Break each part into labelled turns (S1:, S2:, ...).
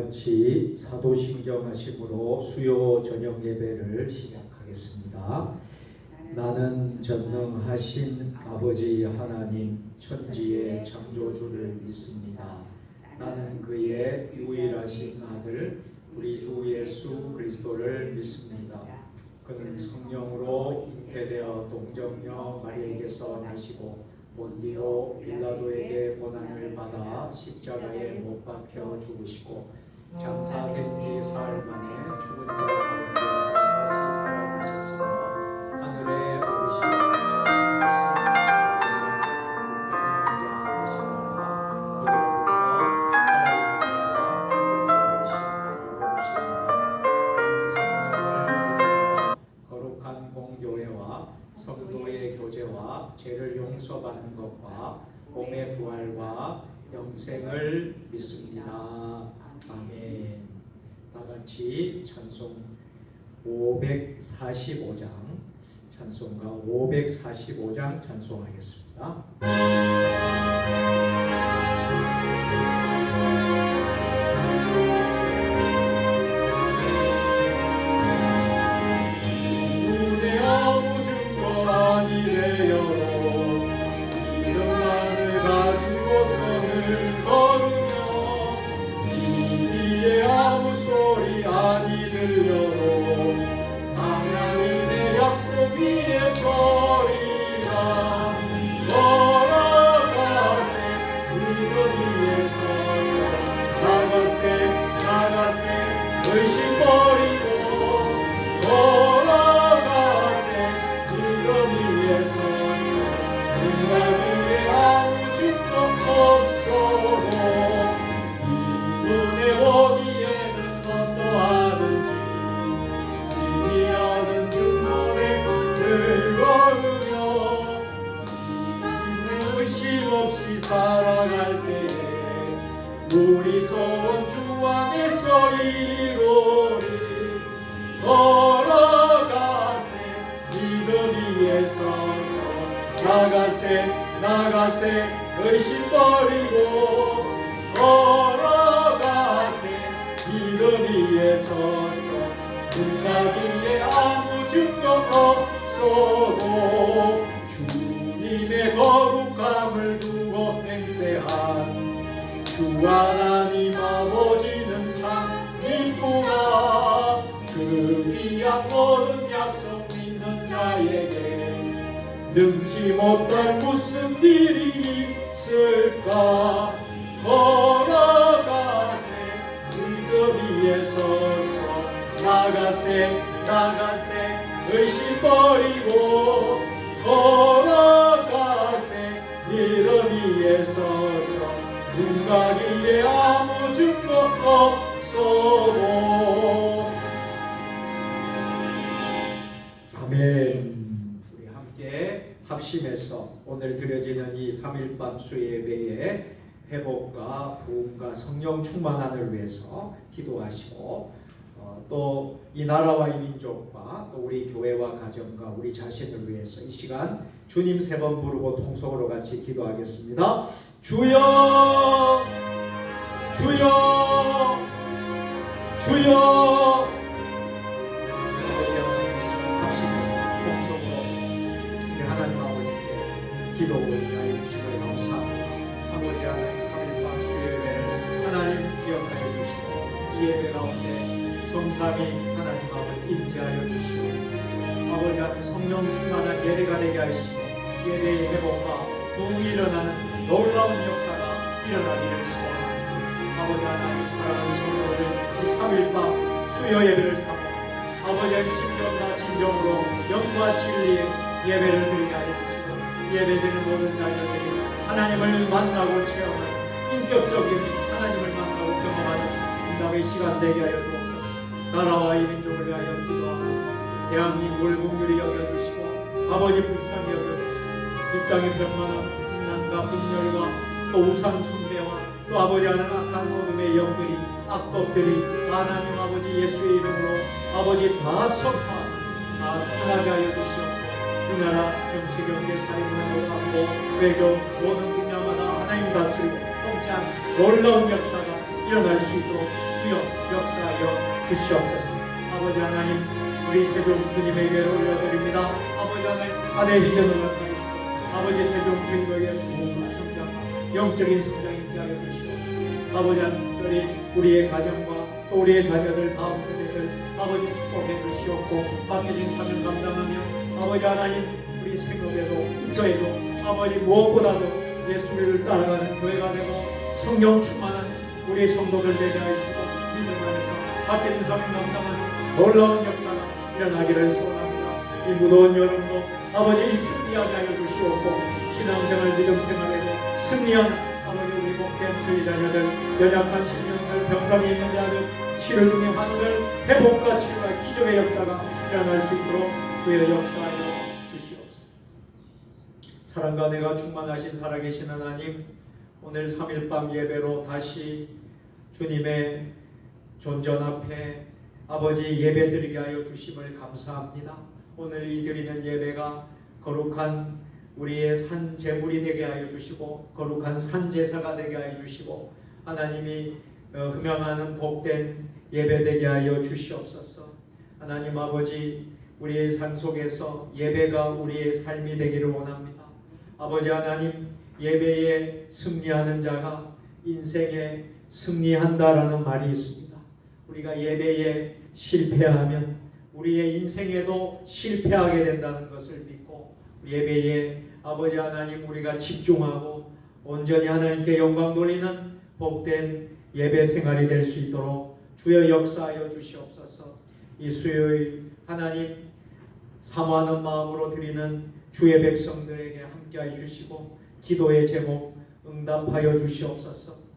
S1: 같이 사도신경 하심으로 수요 저녁 예배를 시작하겠습니다. 나는 전능하신 아버지 하나님 천지의 창조주를 믿습니다. 나는 그의 유일하신 아들 우리 주 예수 그리스도를 믿습니다. 그는 성령으로 잉태되어 동정녀 마리아에게서 나시고 본디오 빌라도에게 고난을 받아 십자가에 못 박혀 죽으시고 장사된 지 사흘 만에 죽은 자 가운데서 다시 살아나셨으며 하늘에 오르시고 성도의 교제와 죄를 용서받는 것과 몸의 부활과 영생을 믿습니다. 아멘. 다같이 찬송 545장 찬송가 545장 찬송하겠습니다. 살아갈 때에 우리 소원 주 안에서 이루리. 걸어가세 믿음 위에 서서 나가세 의심 버리고 걸어가세 믿음 위에 서서 눈가기에 아무 증거 없어도 주님의 거룩함을 두고 맹세한 주 하나님 아버지는 참 이쁘다. 그 귀한 모든 약속 믿는 자에게 능지 못할 무슨 일이 있을까. 걸어가세 믿음 위에 서서 나가세 의심 버리고 걸어가세 믿음 위에 서서 눈 가기에 아무 증거 없어도. 아멘. 우리 함께 합심해서 오늘 드려지는 이 3일밤 수예배의 회복과 부흥과 성령 충만함을 위해서 기도하시고 또 이 나라와 이 민족과 또 우리 교회와 가정과 우리 자신을 위해서 이 시간 주님 3번 부르고 통성으로 같이 기도하겠습니다. 주여 주여 주여. 하나님 아버지께 기도 올려하여 주시고 감사합니다. 아버지 하나님 3일밤 수요일에 하나님 기억하여 주시고 이 예배 가운데 성삼위 하나님 아버지 임재하여 주시고 아버지 하나님 성령 충만한 예배가 되게 하시고 예배의 회복과 부흥이 일어나는 놀라운 역사가 일어나기를 소원합니다. 아버지 하나님 사랑하는 성도들 이 3일밤 수요 예배를 삼고 아버지 하나님 신령과 진정으로 영과 진리의 예배를 드리게 하여 주시고 예배드리는 모든 자녀들이 하나님을 만나고 체험하는 인격적인 하나님을 만나고 경험하는 응답의 시간 되게 하여 주옵소서. 나라와 이 민족을 위하여 기도하고 대한민국을 긍휼히 여겨주시고 아버지 불쌍히 여겨주시고 이 땅의 병만한 음란과 분열과 또 우상 숭배와 또 아버지 하나님 악한 어둠의 영들이 악법들이 하나님 아버지 예수의 이름으로 아버지 다 성파 다 떠나게 하여 주시옵고 이 나라 정치 경제 사회 문화로 안보 외교 모든 분야마다 하나님 다스리고 통치한 놀라운 역사가 일어날 수 있도록 주여 역사하여 주시옵소서. 아버지 하나님, 우리 세종 주님에게 올려드립니다. 아버지 하나님, 사대 비전을 나타내시고 아버지 세종 주님에게 무궁한 성장과 영적인 성장 있게 하여 주시고 아버지 하나님, 우리의 가정과 또 우리의 자녀들, 다음 세대들 아버지 축복해 주시옵고 맡겨진 사명 감당하며 아버지 하나님, 우리 생업에도 교회도 아버지 무엇보다도 예수를 따라가는 교회가 되고 성령 충만한 우리 성도들 되게 하시고 믿음 안에서 맡겨진 사명 감당하는 놀라운 역사가 일어나기를 소원합니다. 이 무더운 여름도 아버지 승리하게 하여 주시옵고 신앙생활 믿음 생활에도 승리하는 아버지 우리 복된 주의 자녀들, 연약한 심령들, 병상에 있는 자들, 치료 중의 환우들 회복과 치료와 기적의 역사가 일어날 수 있도록 주의 역사하여 주시옵소서. 사랑과 내가 충만하신 살아계신 하나님, 오늘 3일 밤 예배로 다시 주님의 존전 앞에 아버지 예배드리게 하여 주심을 감사합니다. 오늘 이 드리는 예배가 거룩한 우리의 산 제물이 되게 하여 주시고 거룩한 산 제사가 되게 하여 주시고 하나님이 흠양하는 복된 예배 되게 하여 주시옵소서. 하나님 아버지, 우리의 삶 속에서 예배가 우리의 삶이 되기를 원합니다. 아버지 하나님, 예배에 승리하는 자가 인생에 승리한다라는 말이 있습니다. 우리가 예배에 실패하면 우리의 인생에도 실패하게 된다는 것을 믿고 예배에 아버지 하나님 우리가 집중하고 온전히 하나님께 영광 돌리는 복된 예배 생활이 될 수 있도록 주여 역사하여 주시옵소서. 이 수요일 하나님 사모하는 마음으로 드리는 주의 백성들에게 함께해 주시고 기도의 제목 응답하여 주시옵소서.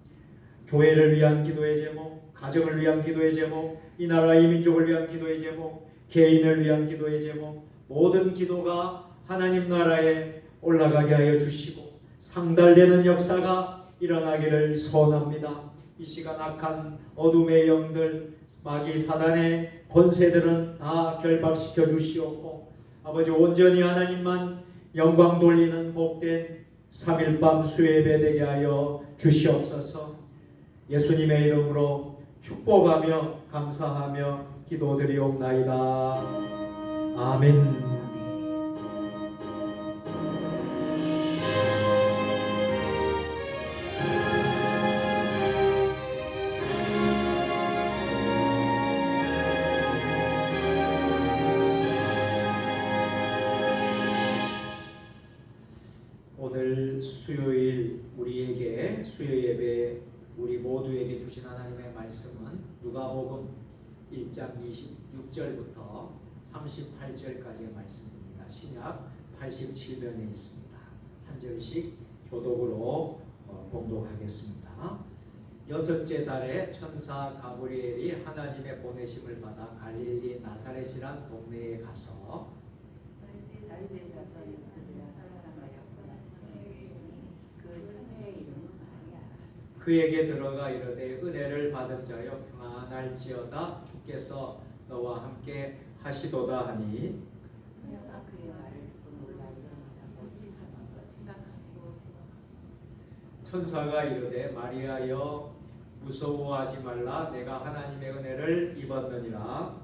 S1: 교회를 위한 기도의 제목, 가정을 위한 기도의 제목, 이 나라 이 민족을 위한 기도의 제목, 개인을 위한 기도의 제목, 모든 기도가 하나님 나라에 올라가게 하여 주시고 상달되는 역사가 일어나기를 소원합니다. 이 시간 악한 어둠의 영들, 마귀 사단의 권세들은 다 결박시켜 주시옵고 아버지 온전히 하나님만 영광 돌리는 복된 3일 밤 수요예배 되게 하여 주시옵소서. 예수님의 이름으로 축복하며 감사하며 기도드리옵나이다. 아멘. 오늘 수요일 우리에게 수요예배 우리 모두에게 주신 하나님의 말씀은 누가복음 1장 26절부터 38절까지의 말씀입니다. 신약 87면에 있습니다. 한 절씩 교독으로 봉독하겠습니다. 여섯째 달에 천사 가브리엘이 하나님의 보내심을 받아 갈릴리 나사렛이란 동네에 가서 그에게 들어가 이르되 은혜를 받은 자여 평안할지어다 주께서 너와 함께 하시도다 하니 천사가 이르되 마리아여 무서워하지 말라 내가 하나님의 은혜를 입었느니라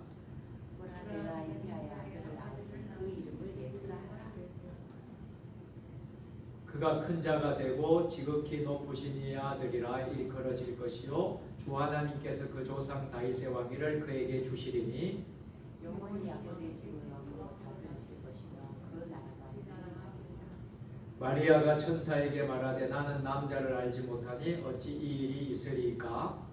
S1: 그가 큰 자가 되고 지극히 높으신 이의 아들이라 일컬어질 것이요 주 하나님께서 그 조상 다윗의 왕위를 그에게 주시리니 영원히 야곱의 집을 다스리실 것이며 그 나라가 마리아가 천사에게 말하되 나는 남자를 알지 못하니 어찌 이 일이 있으리까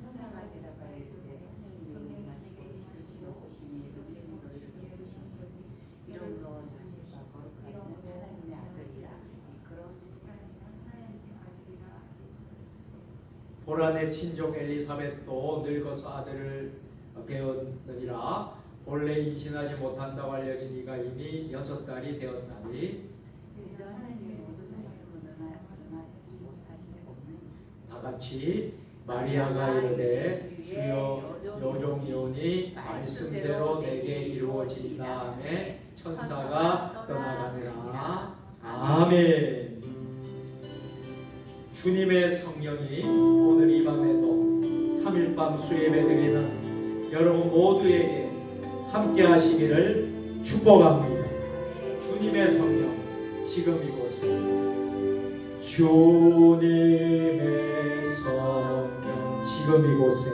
S1: 천사가 대답하여 이르되 성령이 임하시고 지극히 높으신 지극히 높으신 이름으로 사실과 거룩하신 하나님의 아들이라 보라 내 친족 엘리사벳도 늙어서 아들을 배웠느니라 본래 임신하지 못한다고 알려진 이가 이미 6달이 되었다니 다같이 마리아가 이르되 주여 요종이오니 말씀대로 내게 이루어지리라 하며 천사가 떠나가니라. 아멘. 주님의 성령이 오늘 이 밤에도 3일밤 수예배 드리는 여러분 모두에게 함께 하시기를 축복합니다. 주님의 성령 지금 이곳에, 주님의 성령 지금 이곳에,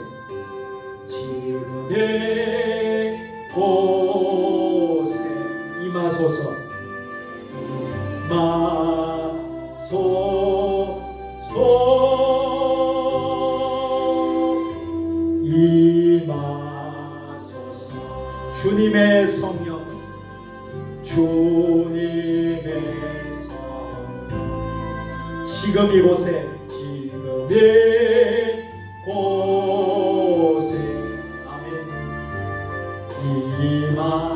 S1: 지금 이곳에 임하소서. 임하소서. 주님의 성령, 주님의 성령 지금 이곳에, 지금 이곳에, 아멘. 임하소서.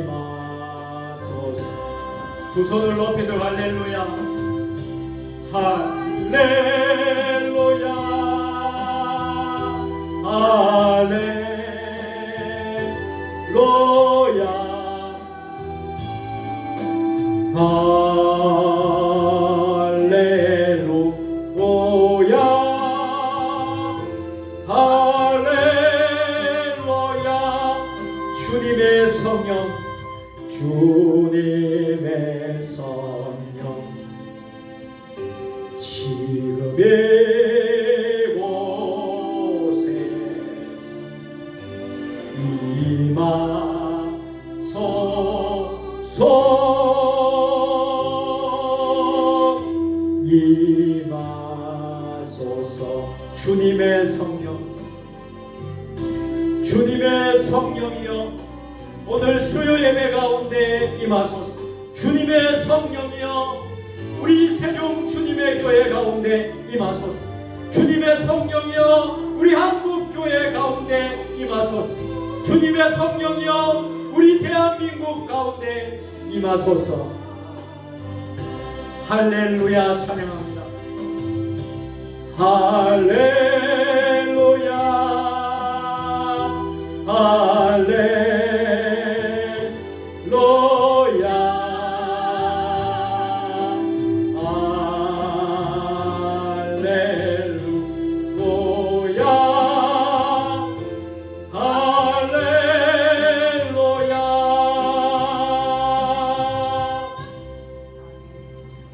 S1: 임하소서. 두 손을 높이 들어 할렐루야, 할렐루야, 할렐루야, 할렐루야, 할렐루야. 주님의 성령, 주님의 성령 지금 이곳에 임하소서. 임하소서. 주님의 성령, 주님의 성령이여 오늘 수요 예배 가운데 임하소서. 주님의 성령이여 우리 세종 주님의 교회 가운데 임하소서. 주님의 성령이여 우리 한국교회 가운데 임하소서. 주님의 성령이여 우리 대한민국 가운데 임하소서. 할렐루야 찬양합니다. 할렐루야, 할렐루야,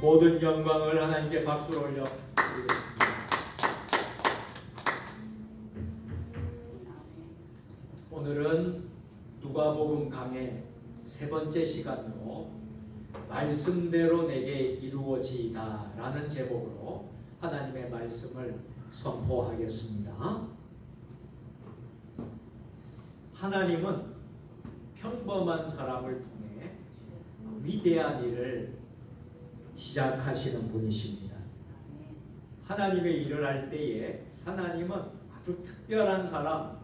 S1: 모든 영광을 하나님께 박수로 올려 드리겠습니다. 오늘은 누가복음 강의 세 번째 시간으로 말씀대로 내게 이루어지이다 라는 제목으로 하나님의 말씀을 선포하겠습니다. 하나님은 평범한 사람을 통해 위대한 일을 시작하시는 분이십니다. 하나님의 일을 할 때에 하나님은 아주 특별한 사람을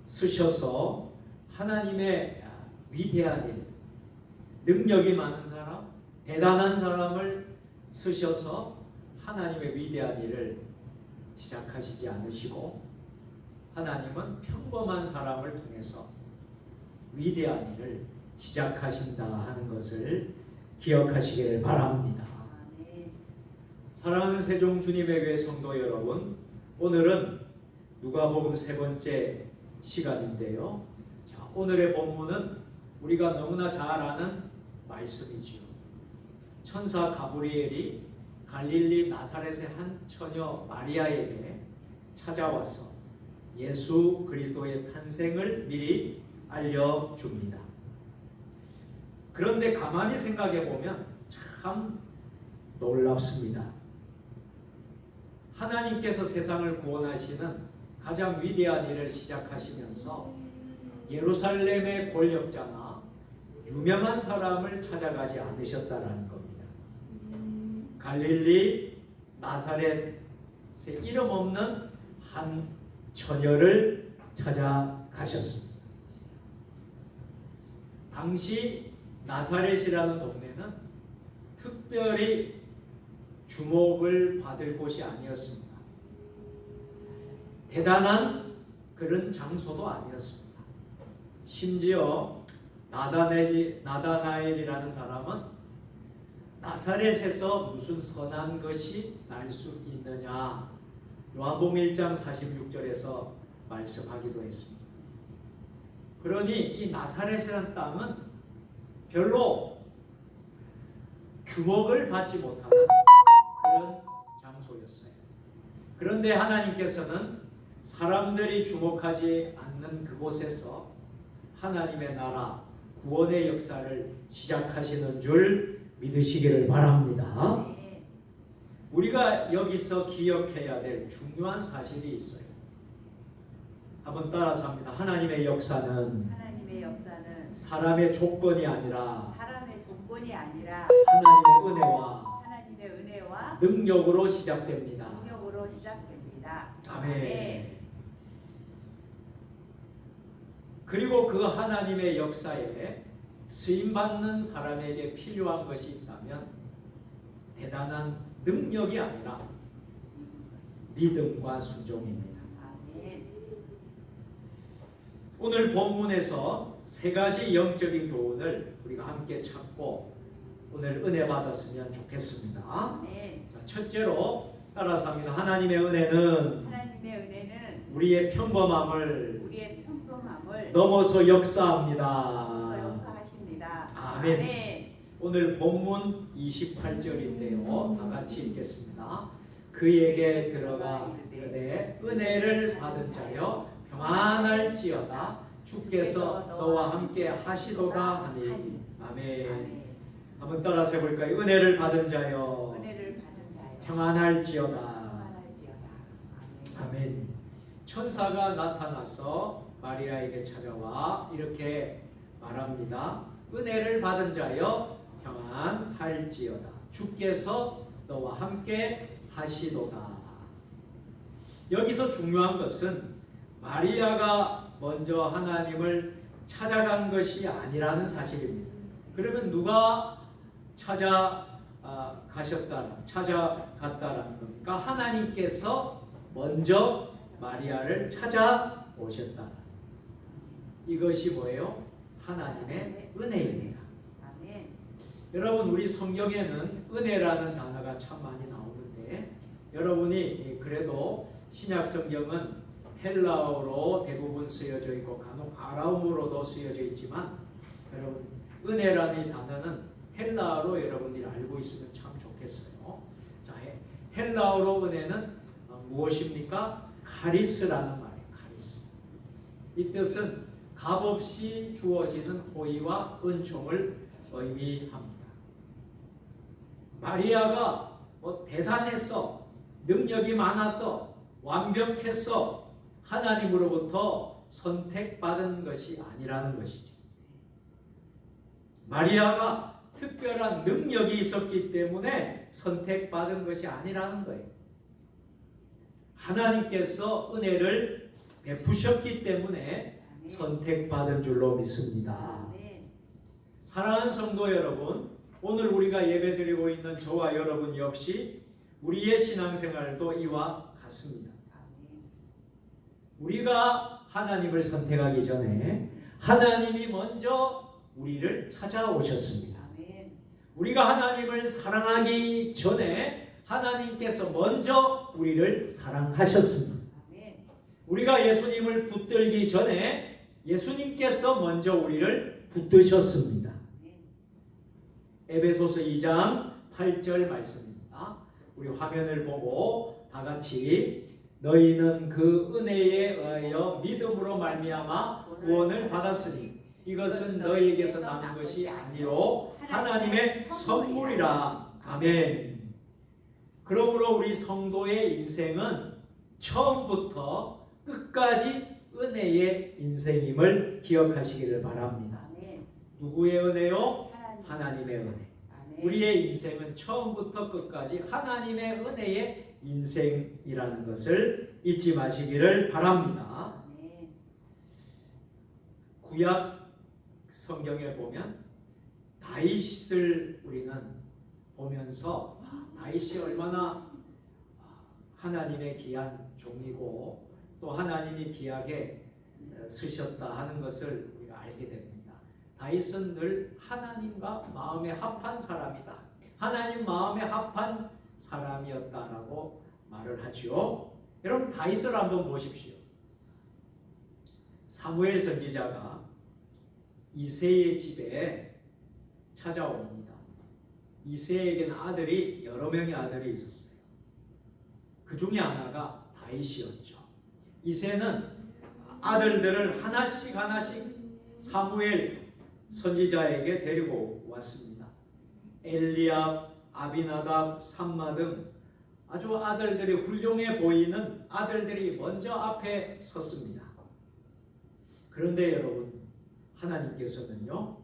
S1: 쓰셔서 하나님의 위대한 일, 능력이 많은 사람, 대단한 사람을 쓰셔서 하나님의 위대한 일을 시작하시지 않으시고 하나님은 평범한 사람을 통해서 위대한 일을 시작하신다 하는 것을 기억하시길 바랍니다. 사랑하는 세종 주님의 교회 성도 여러분, 오늘은 누가복음 세 번째 시간인데요. 자, 오늘의 본문은 우리가 너무나 잘 아는 말씀이지요. 천사 가브리엘이 갈릴리 나사렛의 한 처녀 마리아에게 찾아와서 예수 그리스도의 탄생을 미리 알려줍니다. 그런데 가만히 생각해 보면 참 놀랍습니다. 하나님께서 세상을 구원하시는 가장 위대한 일을 시작하시면서 예루살렘의 권력자나 유명한 사람을 찾아가지 않으셨다라는 겁니다. 갈릴리 나사렛에 이름 없는 한 처녀를 찾아가셨습니다. 당시 나사렛이라는 동네는 특별히 주목을 받을 곳이 아니었습니다. 대단한 그런 장소도 아니었습니다. 심지어 나다나엘이라는 사람은 나사렛에서 무슨 선한 것이 날 수 있느냐, 요한복음 1장 46절에서 말씀하기도 했습니다. 그러니 이 나사렛이라는 땅은 별로 주목을 받지 못하는 그런 장소였어요. 그런데 하나님께서는 사람들이 주목하지 않는 그곳에서 하나님의 나라 구원의 역사를 시작하시는 줄 믿으시기를 바랍니다. 우리가 여기서 기억해야 될 중요한 사실이 있어요. 한번 따라서 합니다. 하나님의 역사는 사람의 조건이 아니라 하나님의 은혜와 능력으로 시작됩니다. 아멘. 그리고 그 하나님의 역사에 쓰임받는 사람에게 필요한 것이 있다면 대단한 능력이 아니라 믿음과 순종입니다. 오늘 본문에서 세 가지 영적인 교훈을 우리가 함께 찾고 오늘 은혜 받았으면 좋겠습니다. 자, 첫째로 따라서 합니다. 하나님의 은혜는 우리의 평범함을 넘어서 역사합니다. 아멘. 오늘 본문 28절인데요. 다 같이 읽겠습니다. 그에게 들어가 이르되 은혜를 받은 자여 평안할지어다 주께서 너와 함께 하시도다 하니. 아멘. 한번 따라서 해볼까요? 은혜를 받은 자여 평안할지어다. 아멘. 천사가 나타나서 마리아에게 찾아와 이렇게 말합니다. 은혜를 받은 자여 평안할지어다. 주께서 너와 함께 하시도다. 여기서 중요한 것은 마리아가 먼저 하나님을 찾아간 것이 아니라는 사실입니다. 그러면 누가 찾아갔다라는 겁니까? 하나님께서 먼저 마리아를 찾아오셨다. 이것이 뭐예요? 하나님의 은혜입니다. 여러분, 우리 성경에는 은혜라는 단어가 참 많이 나오는데 여러분이 그래도 신약 성경은 헬라어로 대부분 쓰여져 있고 간혹 아람어로도 쓰여져 있지만 여러분, 은혜라는 단어는 헬라어로 여러분들이 알고 있으면 참 좋겠어요. 자, 헬라어로 은혜는 무엇입니까? 카리스라는 말이에요. 카리스. 이 뜻은 값없이 주어지는 호의와 은총을 의미합니다. 마리아가 대단했어, 능력이 많았어, 완벽했어, 하나님으로부터 선택받은 것이 아니라는 것이죠. 마리아가 특별한 능력이 있었기 때문에 선택받은 것이 아니라는 거예요. 하나님께서 은혜를 베푸셨기 때문에 선택받은 줄로 믿습니다. 사랑하는 성도 여러분, 오늘 우리가 예배드리고 있는 저와 여러분 역시 우리의 신앙생활도 이와 같습니다. 우리가 하나님을 선택하기 전에 하나님이 먼저 우리를 찾아오셨습니다. 우리가 하나님을 사랑하기 전에 하나님께서 먼저 우리를 사랑하셨습니다. 우리가 예수님을 붙들기 전에 예수님께서 먼저 우리를 붙드셨습니다. 에베소서 2장 8절 말씀입니다. 우리 화면을 보고 다 같이 너희는 그 은혜에 의하여 믿음으로 말미암아 구원을 받았으니 이것은 너희에게서 난 것이 아니요 하나님의 선물이라. 아멘. 그러므로 우리 성도의 인생은 처음부터 끝까지 은혜의 인생임을 기억하시기를 바랍니다. 누구의 은혜요? 하나님의 은혜. 우리의 인생은 처음부터 끝까지 하나님의 은혜의 인생이라는 것을 잊지 마시기를 바랍니다. 구약 성경에 보면 다윗을 우리는 보면서 다윗이 얼마나 하나님의 귀한 종이고 또 하나님이 귀하게 쓰셨다 하는 것을 우리가 알게 됩니다. 다윗은 늘 하나님과 마음에 합한 사람이다. 하나님 마음에 합한 사람이었다라고 말을 하죠. 여러분 다윗을 한번 보십시오. 사무엘 선지자가 이새의 집에 찾아옵니다. 이새에게는 아들이 여러 명의 아들이 있었어요. 그 중에 하나가 다윗이었죠. 이새는 아들들을 하나씩 사무엘 선지자에게 데리고 왔습니다. 엘리압, 아비나답, 삼마 등 아주 아들들이 훌륭해 보이는 아들들이 먼저 앞에 섰습니다. 그런데 여러분, 하나님께서는요,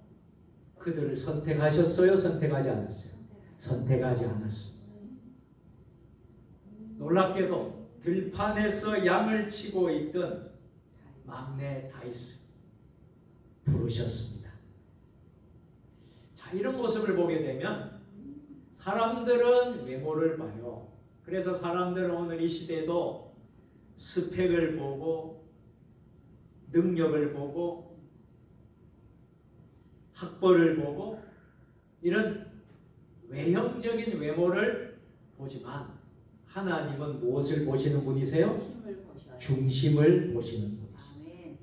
S1: 그들을 선택하셨어요? 선택하지 않았어요? 선택하지 않았습니다. 놀랍게도 들판에서 양을 치고 있던 막내 다윗을 부르셨습니다. 자, 이런 모습을 보게 되면 사람들은 외모를 봐요. 그래서 사람들은 오늘 이 시대도 스펙을 보고 능력을 보고 학벌을 보고 이런 외형적인 외모를 보지만 하나님은 무엇을 보시는 분이세요? 중심을 보시는 분이십니다.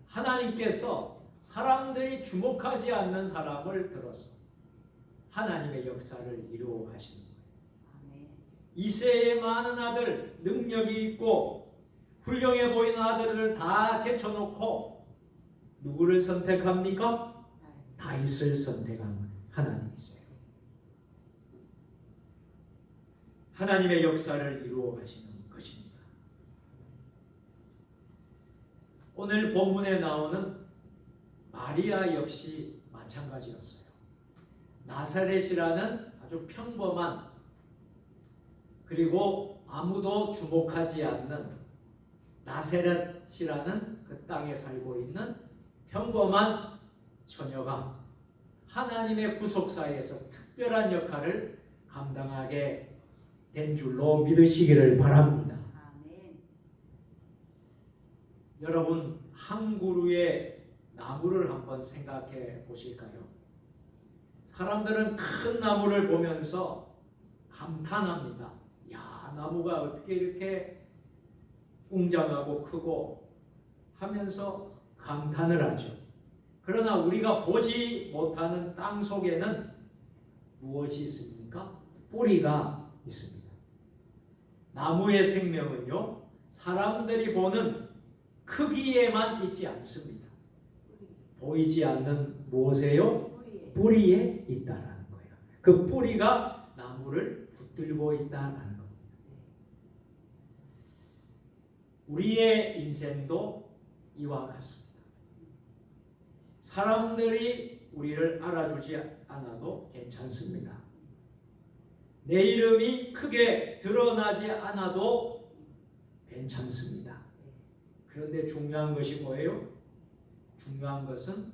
S1: 하나님께서 사람들이 주목하지 않는 사람을 들어서 하나님의 역사를 이루어 가시는 거예요. 이새의 많은 아들, 능력이 있고 훌륭해 보이는 아들을 다 제쳐놓고 누구를 선택합니까? 다윗을 선택한 하나님이세요. 하나님의 역사를 이루어 가시는 것입니다. 오늘 본문에 나오는 마리아 역시 마찬가지였어요. 나사렛이라는 아주 평범한 그리고 아무도 주목하지 않는 나사렛이라는 그 땅에 살고 있는 평범한 처녀가 하나님의 구속사에서 특별한 역할을 감당하게 된 줄로 믿으시기를 바랍니다. 아멘. 여러분, 한 그루의 나무를 한번 생각해 보실까요? 사람들은 큰 나무를 보면서 감탄합니다. 야, 나무가 어떻게 이렇게 웅장하고 크고 하면서 감탄을 하죠. 그러나 우리가 보지 못하는 땅 속에는 무엇이 있습니까? 뿌리가 있습니다. 나무의 생명은요, 사람들이 보는 크기에만 있지 않습니다. 보이지 않는 무엇에요? 뿌리에 있다라는 거예요. 그 뿌리가 나무를 붙들고 있다라는 겁니다. 우리의 인생도 이와 같습니다. 사람들이 우리를 알아주지 않아도 괜찮습니다. 내 이름이 크게 드러나지 않아도 괜찮습니다. 그런데 중요한 것이 뭐예요? 중요한 것은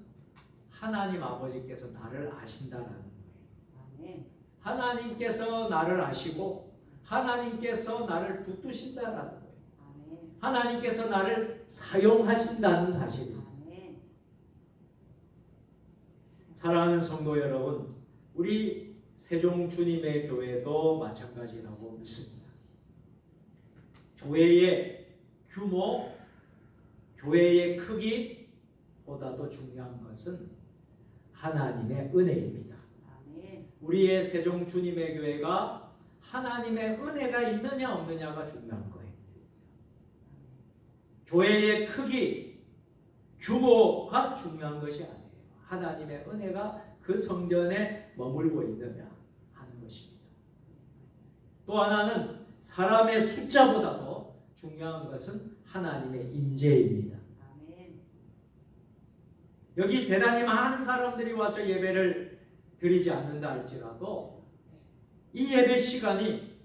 S1: 하나님 아버지께서 나를 아신다는 거예요. 하나님께서 나를 아시고 하나님께서 나를 붙드신다는 거예요. 하나님께서 나를 사용하신다는 사실입니다. 사랑하는 성도 여러분, 우리 세종 주님의 교회도 마찬가지라고 믿습니다. 교회의 규모, 교회의 크기보다도 중요한 것은 하나님의 은혜입니다. 우리의 세종 주님의 교회가 하나님의 은혜가 있느냐 없느냐가 중요한 거예요. 교회의 크기, 규모가 중요한 것이 아니에요. 하나님의 은혜가 그 성전에 머물고 있느냐 하는 것입니다. 또 하나는 사람의 숫자보다도 중요한 것은 하나님의 임재입니다. 여기 대단히 많은 사람들이 와서 예배를 드리지 않는다 할지라도 이 예배 시간이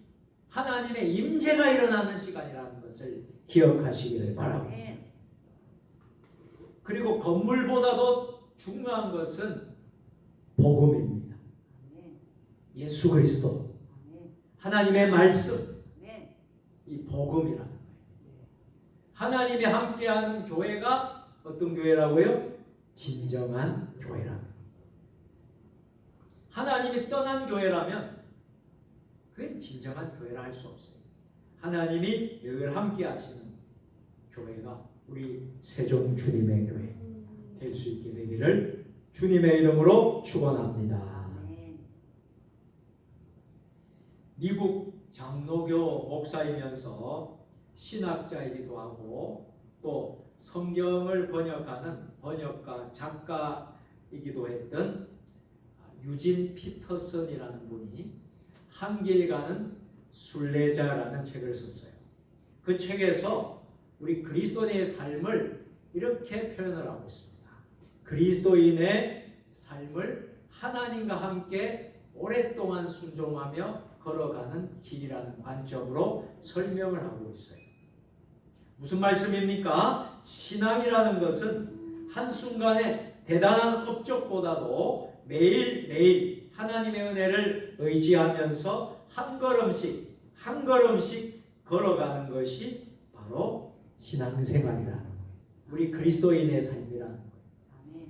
S1: 하나님의 임재가 일어나는 시간이라는 것을 기억하시기를 바랍니다. 그리고 건물보다도 중요한 것은 복음입니다. 예수 그리스도, 하나님의 말씀, 이 복음이라는 거예요. 하나님이 함께하는 교회가 어떤 교회라고요? 진정한 교회라는 거예요. 하나님이 떠난 교회라면 그게 진정한 교회라 할 수 없어요. 하나님이 늘 함께 하시는 교회가 우리 세종 주님의 교회 될 수 있게 되기를 주님의 이름으로 축원합니다. 미국 장로교 목사이면서 신학자이기도 하고 또 성경을 번역하는 번역가 작가이기도 했던 유진 피터슨이라는 분이 한 길 가는 순례자라는 책을 썼어요. 그 책에서 우리 그리스도인의 삶을 이렇게 표현을 하고 있습니다. 그리스도인의 삶을 하나님과 함께 오랫동안 순종하며 걸어가는 길이라는 관점으로 설명을 하고 있어요. 무슨 말씀입니까? 신앙이라는 것은 한순간에 대단한 업적보다도 매일매일 하나님의 은혜를 의지하면서 한 걸음씩 걸어가는 것이 바로 신앙생활이라는 거예요. 우리 그리스도인의 삶이라는 거예요.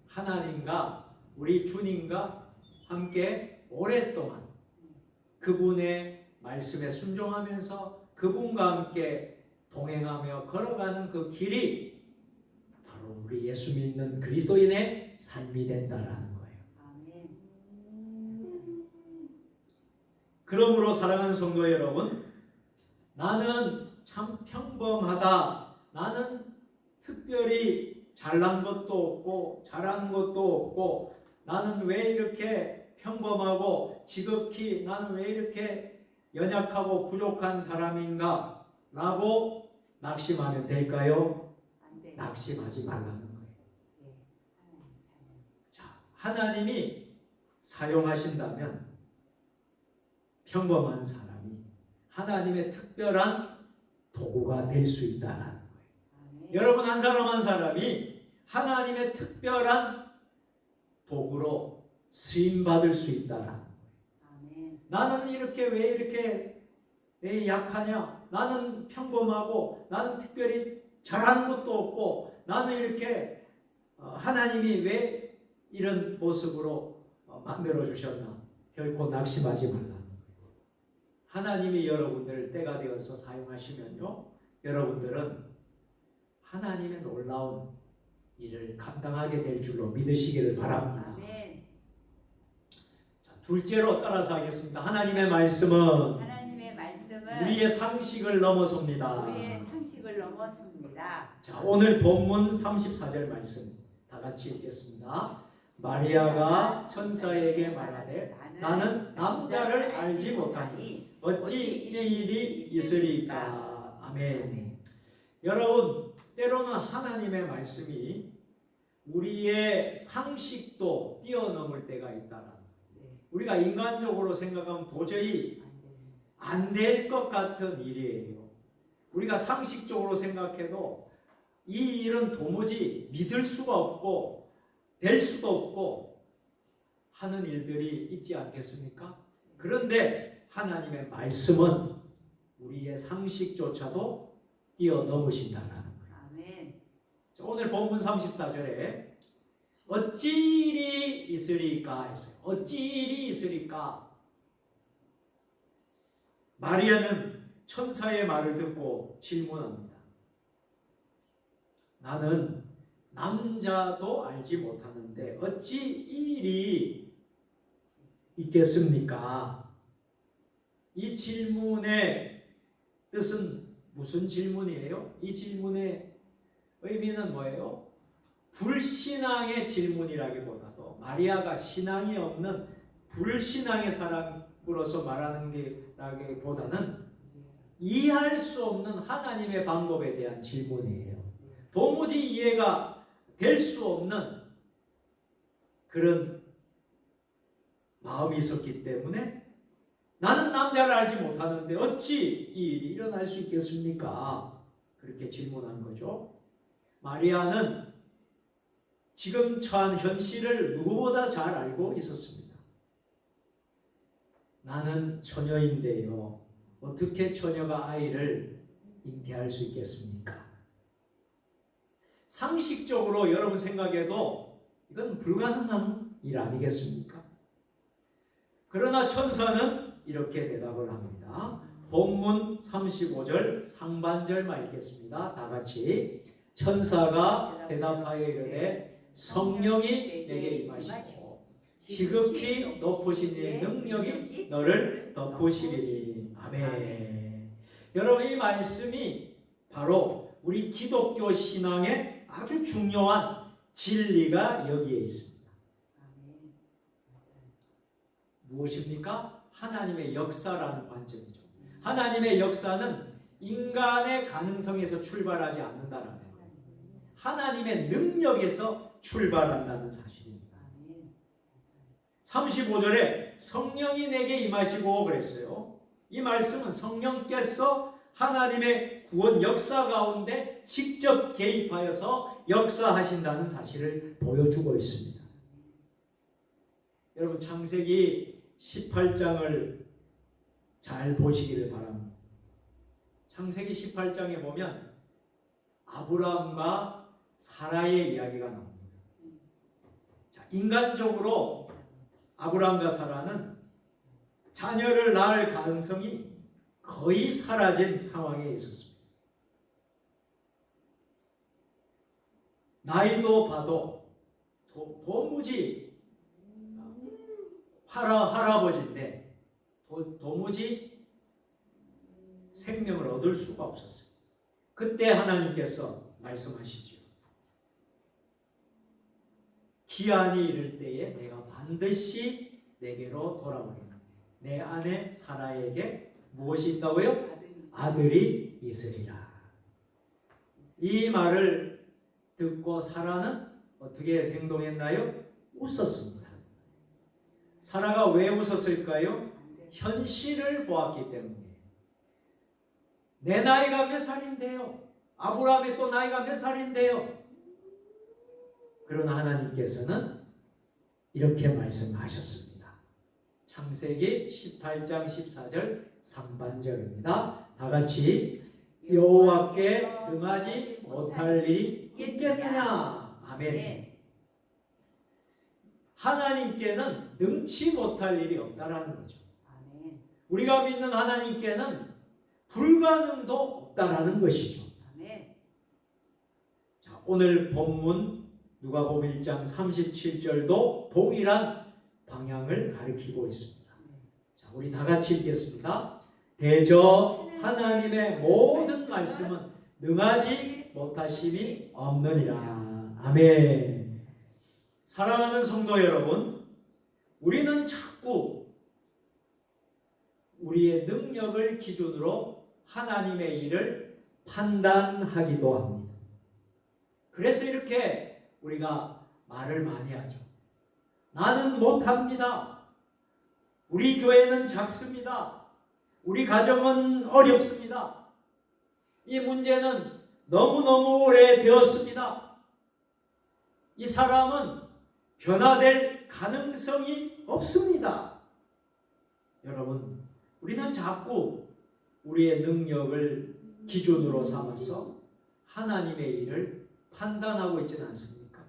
S1: 하나님과 우리 주님과 함께 오랫동안 그분의 말씀에 순종하면서 그분과 함께 동행하며 걸어가는 그 길이 바로 우리 예수 믿는 그리스도인의 삶이 된다라는 거예요. 그러므로 사랑하는 성도 여러분, 나는 참 평범하다. 나는 특별히 잘난 것도 없고 잘하는 것도 없고 나는 왜 이렇게 평범하고 지극히 나는 왜 이렇게 연약하고 부족한 사람인가? 라고 낙심하면 될까요? 낙심하지 말라는 거예요. 자, 하나님이 사용하신다면 평범한 사람이 하나님의 특별한 도구가 될 수 있다는 거예요. 여러분 한 사람 한 사람이 하나님의 특별한 도구로 쓰임받을 수 있다는 거예요. 나는 이렇게 왜 약하냐? 나는 평범하고 나는 특별히 잘하는 것도 없고 나는 이렇게 하나님이 왜 이런 모습으로 만들어 주셨나? 결코 낙심하지 말라는 거예요. 하나님이 여러분들을 때가 되어서 사용하시면요, 여러분들은 하나님의 놀라운 일을 감당하게 될 줄로 믿으시기를 바랍니다. 자, 둘째로 따라서 하겠습니다. 하나님의 말씀은 우리의 상식을 넘어섭니다. 자, 오늘 본문 34절 말씀 다 같이 읽겠습니다. 마리아가 천사에게 말하되 나는 남자를 알지 못하니 어찌 이 일이 있으리까. 아멘. 여러분, 때로는 하나님의 말씀이 우리의 상식도 뛰어넘을 때가 있다는 거예요. 우리가 인간적으로 생각하면 도저히 안 될 것 같은 일이에요. 우리가 상식적으로 생각해도 이 일은 도무지 믿을 수가 없고 될 수도 없고 하는 일들이 있지 않겠습니까? 그런데 하나님의 말씀은 우리의 상식조차도 뛰어넘으신다는 거예요. 자, 오늘 본문 34절에 어찌 일이 있으리까 했어요. 어찌 일이 있으리까? 마리아는 천사의 말을 듣고 질문합니다. 나는 남자도 알지 못하는데 어찌 이 일이 있겠습니까? 이 질문의 뜻은 무슨 질문이에요? 이 질문의 의미는 뭐예요? 불신앙의 질문이라기보다도 마리아가 신앙이 없는 불신앙의 사람으로서 말하는 게라기보다는 이해할 수 없는 하나님의 방법에 대한 질문이에요. 도무지 이해가 될 수 없는 그런 마음이 있었기 때문에 나는 남자를 알지 못하는데 어찌 이 일이 일어날 수 있겠습니까? 그렇게 질문한 거죠. 마리아는 지금 처한 현실을 누구보다 잘 알고 있었습니다. 나는 처녀인데요. 어떻게 처녀가 아이를 잉태할 수 있겠습니까? 상식적으로 여러분 생각해도 이건 불가능한 일 아니겠습니까? 그러나 천사는 이렇게 대답을 합니다. 본문 35절 상반절만 읽겠습니다. 다 같이. 천사가 대답하여 이르되 성령이 내게 임하시고 지극히 높으신 이의 능력이 너를 덮으시리니. 아멘. 여러분, 이 말씀이 바로 우리 기독교 신앙의 아주 중요한 진리가 여기에 있습니다. 무엇입니까? 하나님의 역사라는 관점이죠. 하나님의 역사는 인간의 가능성에서 출발하지 않는다라는 거예요. 하나님의 능력에서 출발한다는 사실입니다. 35절에 성령이 내게 임하시고 그랬어요. 이 말씀은 성령께서 하나님의 구원 역사 가운데 직접 개입하여서 역사하신다는 사실을 보여주고 있습니다. 여러분, 창세기 18장을 잘 보시기를 바랍니다. 창세기 18장에 보면 아브라함과 사라의 이야기가 나옵니다. 자, 인간적으로 아브라함과 사라는 자녀를 낳을 가능성이 거의 사라진 상황에 있었습니다. 나이도 봐도 도무지 할아버지인데 도무지 생명을 얻을 수가 없었어요. 그때 하나님께서 말씀하시죠. 기한이 이를 때에 내가 반드시 내게로 돌아오리라. 내 아내 사라에게 무엇이 있다고요? 아들이 있으리라. 이 말을 듣고 사라는 어떻게 행동했나요? 웃었습니다. 사라가 왜 웃었을까요? 현실을 보았기 때문이에요. 내 나이가 몇 살인데요? 아브라함의 또 나이가 몇 살인데요? 그러나 하나님께서는 이렇게 말씀하셨습니다. 창세기 18장 14절 3반절입니다. 다 같이. 여호와께 능하지 못할 일이 있겠느냐. 아멘. 하나님께는 능치 못할 일이 없다라는 거죠. 우리가 믿는 하나님께는 불가능도 없다라는 것이죠. 자, 오늘 본문 누가복음 1장 37절도 동일한 방향을 가리키고 있습니다. 자, 우리 다 같이 읽겠습니다. 대저 하나님의 모든 말씀은 능하지 못하심이 없느니라. 아멘. 사랑하는 성도 여러분, 우리는 자꾸 우리의 능력을 기준으로 하나님의 일을 판단하기도 합니다. 그래서 이렇게 우리가 말을 많이 하죠. 나는 못합니다. 우리 교회는 작습니다. 우리 가정은 어렵습니다. 이 문제는 너무너무 오래되었습니다. 이 사람은 변화될 가능성이 없습니다. 여러분, 우리는 자꾸 우리의 능력을 기준으로 삼아서 하나님의 일을 판단하고 있지는 않습니까?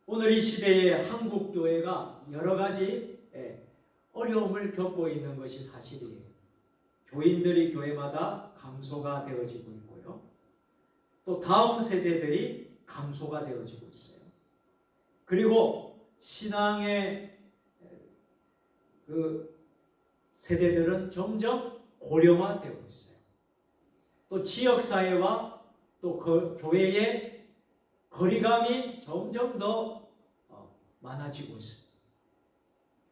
S1: 오늘 이 시대에 한국 교회가 여러 가지 어려움을 겪고 있는 것이 사실이에요. 교인들이 교회마다 감소가 되어지고 있고요. 또 다음 세대들이 감소가 되어지고 있어요. 그리고 신앙의 그 세대들은 점점 고령화되고 있어요. 또 지역사회와 또 교회의 거리감이 점점 더 많아지고 있습니다.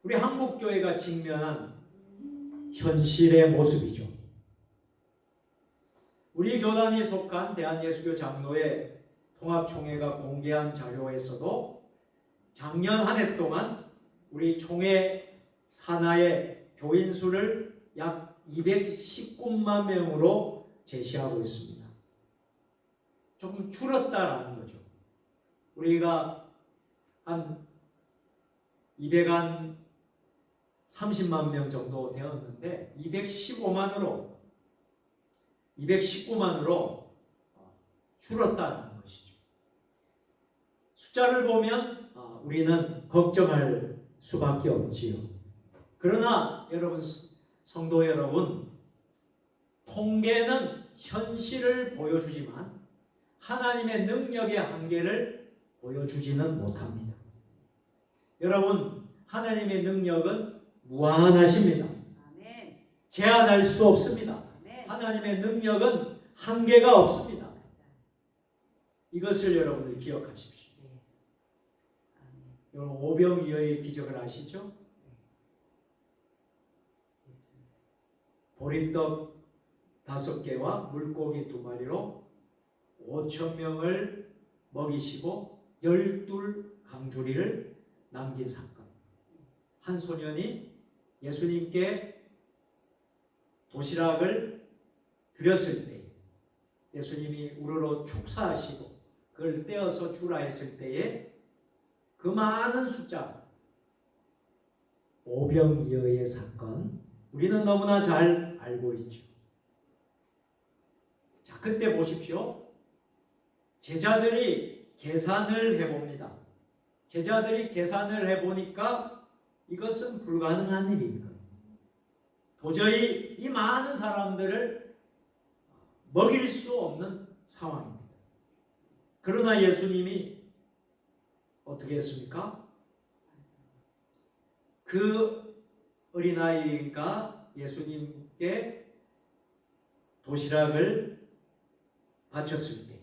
S1: 우리 한국교회가 직면한 현실의 모습이죠. 우리 교단이 속한 대한예수교 장로회 통합총회가 공개한 자료에서도 작년 한 해 동안 우리 총회 산하의 교인 수를 약 219만 명으로 제시하고 있습니다. 조금 줄었다라는 거죠. 우리가 한 230만 명 정도 되었는데 215만으로 219만으로 줄었다는 것이죠. 숫자를 보면 우리는 걱정할 수밖에 없지요. 그러나 여러분, 성도 여러분, 통계는 현실을 보여주지만 하나님의 능력의 한계를 보여주지는 못합니다. 여러분, 하나님의 능력은 무한하십니다. 제한할 수 없습니다. 하나님의 능력은 한계가 없습니다. 이것을 여러분들 기억하십시오. 여러분, 오병이어의 기적을 아시죠? 보리떡 5개와 물고기 2마리로 5,000명을 먹이시고 12강주리를 남긴 사건. 한 소년이 예수님께 도시락을 드렸을 때 예수님이 우러러 축사하시고 그걸 떼어서 주라 했을 때에 그 많은 숫자, 오병이어의 사건, 우리는 너무나 잘 알고 있죠. 자, 그때 보십시오. 제자들이 계산을 해봅니다. 제자들이 계산을 해보니까 이것은 불가능한 일입니다. 도저히 이 많은 사람들을 먹일 수 없는 상황입니다. 그러나 예수님이 어떻게 했습니까? 그 어린아이가 예수님께 도시락을 바쳤을 때,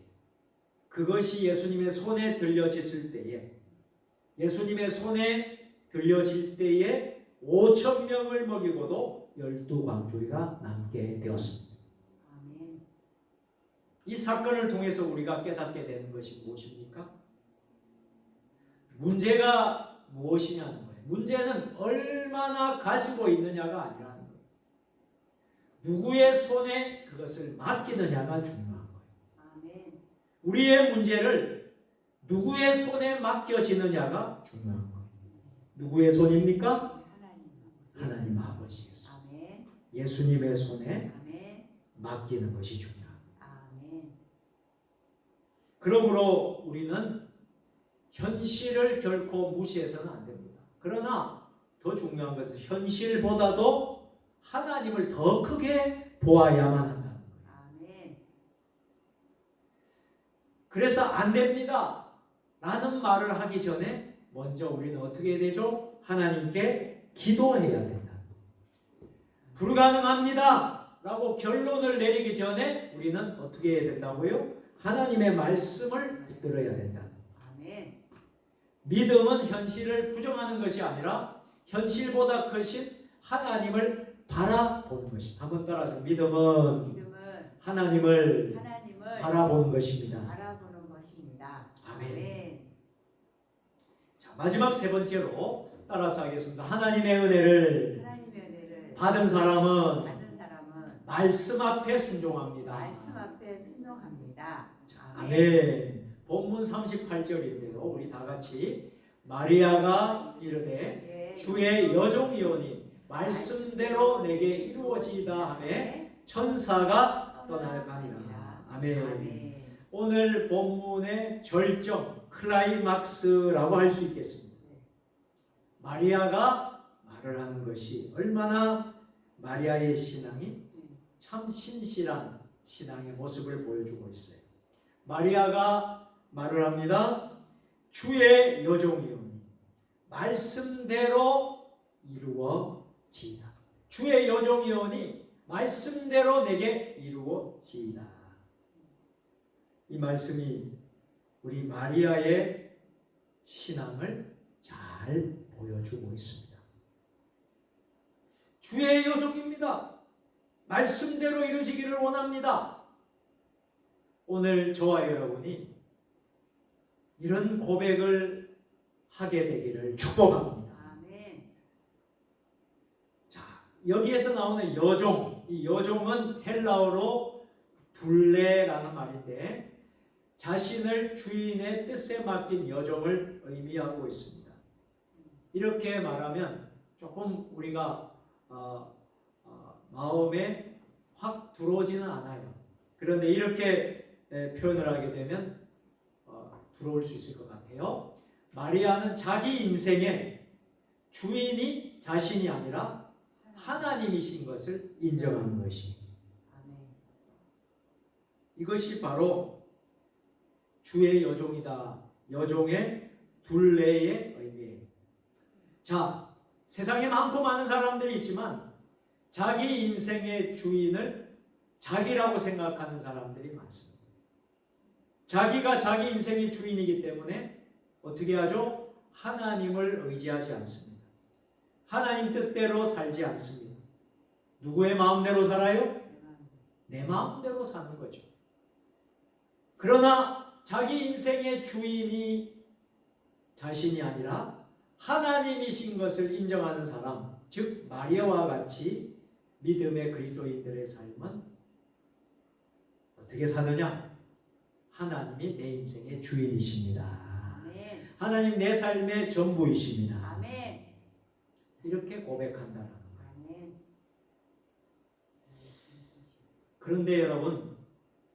S1: 그것이 예수님의 손에 들려졌을 때에, 예수님의 손에 들려질 때에 5,000명을 먹이고도 12광주리가 남게 되었습니다. 이 사건을 통해서 우리가 깨닫게 되는 것이 무엇입니까? 문제가 무엇이냐는 거예요. 문제는 얼마나 가지고 있느냐가 아니라는 거예요. 누구의 손에 그것을 맡기느냐가 중요한 거예요. 우리의 문제를 누구의 손에 맡겨지느냐가 중요한 거예요. 누구의 손입니까? 하나님 아버지의 손. 예수님의 손에 맡기는 것이 중요합니다. 그러므로 우리는 현실을 결코 무시해서는 안 됩니다. 그러나 더 중요한 것은 현실보다도 하나님을 더 크게 보아야만 한다는 거예요. 그래서 안 됩니다 라는 말을 하기 전에 먼저 우리는 어떻게 해야 되죠? 하나님께 기도해야 된다. 불가능합니다 라고 결론을 내리기 전에 우리는 어떻게 해야 된다고요? 하나님의 말씀을 붙들어야 된다. 믿음은 현실을 부정하는 것이 아니라 현실보다 크신 하나님을 바라보는 것입니다. 한번 따라서 믿음은 하나님을 바라보는 것입니다. 아멘. 자, 마지막 세 번째로 따라서 하겠습니다. 하나님의 은혜를 받은 사람은 말씀 앞에 순종합니다. 아멘. 본문 38절인데요. 우리 다 같이 마리아가 이르되 주의 여종이오니 말씀대로 내게 이루어지이다 하매 천사가 떠나가니라. 아멘. 오늘 본문의 절정, 클라이막스라고 할 수 있겠습니다. 마리아가 말을 하는 것이 얼마나 마리아의 신앙이 참 신실한 신앙의 모습을 보여주고 있어요. 마리아가 말을 합니다. 주의 여종이오니 말씀대로 이루어지이다. 주의 여종이오니 말씀대로 내게 이루어지이다. 이 말씀이 우리 마리아의 신앙을 잘 보여주고 있습니다. 주의 여종입니다. 말씀대로 이루어지기를 원합니다. 오늘 저와 여러분이 이런 고백을 하게 되기를 축복합니다. 자, 여기에서 나오는 여종, 이 여종은 헬라어로 둘레라는 말인데 자신을 주인의 뜻에 맡긴 여종을 의미하고 있습니다. 이렇게 말하면 조금 우리가 마음에 확 들어오지는 않아요. 그런데 이렇게 표현을 하게 되면 들어올 수 있을 것 같아요. 마리아는 자기 인생의 주인이 자신이 아니라 하나님이신 것을 인정하는 것입니다. 이것이 바로 주의 여종이다. 여종의 둘레의 의미예요. 자, 세상에 많고 많은 사람들이 있지만 자기 인생의 주인을 자기라고 생각하는 사람들이 많습니다. 자기가 자기 인생의 주인이기 때문에 어떻게 하죠? 하나님을 의지하지 않습니다. 하나님 뜻대로 살지 않습니다. 누구의 마음대로 살아요? 내 마음대로 사는 거죠. 그러나 자기 인생의 주인이 자신이 아니라 하나님이신 것을 인정하는 사람, 즉 마리아와 같이 믿음의 그리스도인들의 삶은 어떻게 사느냐? 하나님이 내 인생의 주인이십니다. 아멘. 하나님 내 삶의 전부이십니다. 아멘. 이렇게 고백한다는 거예요. 그런데 여러분,